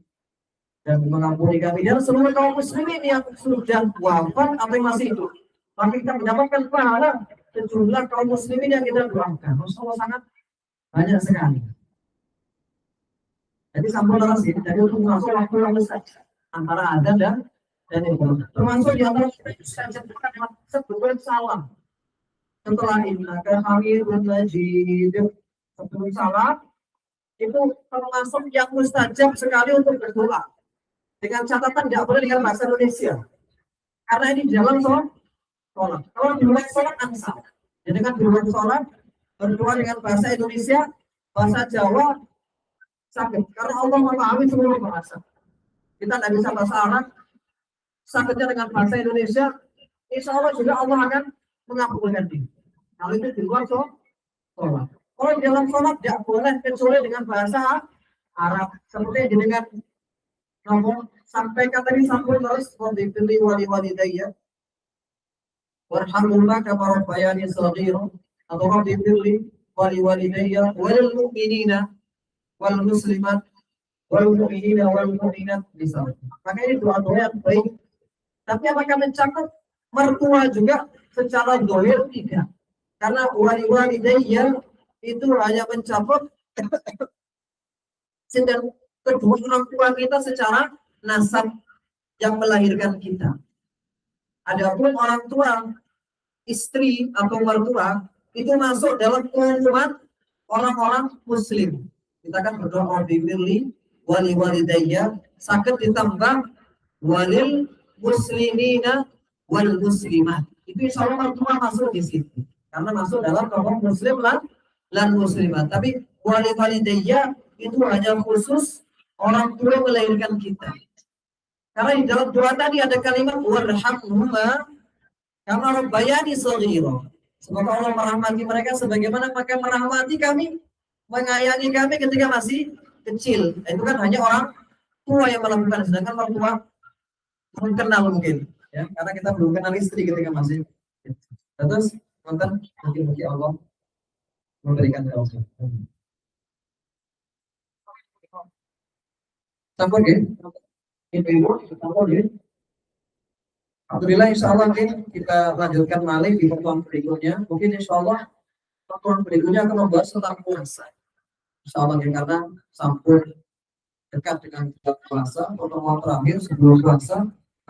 dan mengampuni kami dan seluruh kaum muslimin yang sudah wafat atau yang masih hidup. Maka kita mendapatkan pahala sejumlah kaum muslimin yang kita doakan. Rasulullah sangat banyak sekali. Jadi sambung terus ini. Jadi untuk masuk waktu yang saja antara adzan dan itu. Termasuk di antara sebelum salam. Setelah inna hamidun majid sebelum salam itu termasuk yang mustajab sekali untuk berdoa. Dengan catatan tidak boleh dengan bahasa Indonesia. Karena ini dalam sholat. Kalau di luar sholat ansal. Jadi dengan di luar sholat berdoa dengan bahasa Indonesia, bahasa Jawa sakit. Karena Allah memahami seluruh bahasa. Kita tidak bisa bahasa Arab, sakitnya dengan bahasa Indonesia, insya Allah juga Allah akan mengabulkan diri. Kalau itu di luar sholat. Kalau di dalam sholat tidak boleh kecuali dengan bahasa Arab. Seperti dengan ngomong sampai kata ini sambung terus wabibili wali-walidayya warhamullah kama rabbayani shaghira atau wabibili wali-walidayya wal mu'minina wal muslimat wal mu'minina wal mu'minat misalnya. Maka ini doa-doa yang baik. Tapi apakah mencakup mertua juga secara dohir? Tidak. Karena wali-walidayya itu hanya mencakup sedang kedua orang tua kita secara nasab yang melahirkan kita. Adapun orang tua, istri atau mertua itu masuk dalam umum orang-orang muslim. Kita akan berdoa bibirli wali walidayya sakit ditambah walil muslimina wal muslimat. Itu insya Allah mertua masuk di situ. Karena masuk dalam kaum muslim lan muslimat. Tapi wali walidayya itu hanya khusus orang tua melahirkan kita. Karena di dalam doa tadi ada kalimat warhamhuma kama rabbayani shaghira. Semoga Allah merahmati mereka sebagaimana mereka merahmati kami, mengayangi kami ketika masih kecil. Itu kan hanya orang tua yang melakukan, sedangkan orang tua belum kenal mungkin, ya, karena kita belum kenal istri ketika masih kecil. Terus mungkin Allah memberikan taufik. Sampun ya, ibu sampun ya. Alhamdulillah, insya Allah kita lanjutkan malih di pertemuan berikutnya. Mungkin insya Allah pertemuan berikutnya akan membahas tentang puasa. Insya Allah karena sampun dekat dengan puasa. Pertemuan terakhir sebelum puasa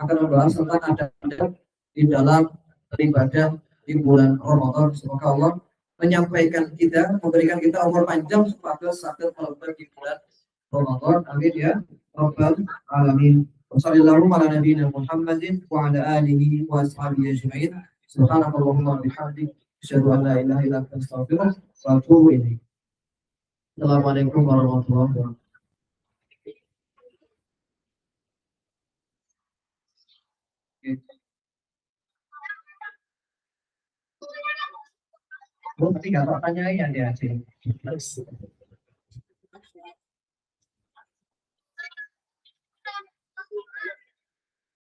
akan membahas tentang adab di dalam beribadah di bulan Ramadan. Semoga Allah menyampaikan kita, memberikan kita umur panjang supaya sakit melebihi di bulan Ramadan. Amin ya Rabbal Alamin. Wassallallahu ala nabiyyina Muhammadin wa ala alihi wa ashabihi ajma'in. Subhanakallahumma wa bihamdik asyhadu an la ilaha illa anta astaghfiruka wa atubu ilaik. Assalamualaikum warahmatullahi wabarakatuh. Nanti nggak pertanyaan ya,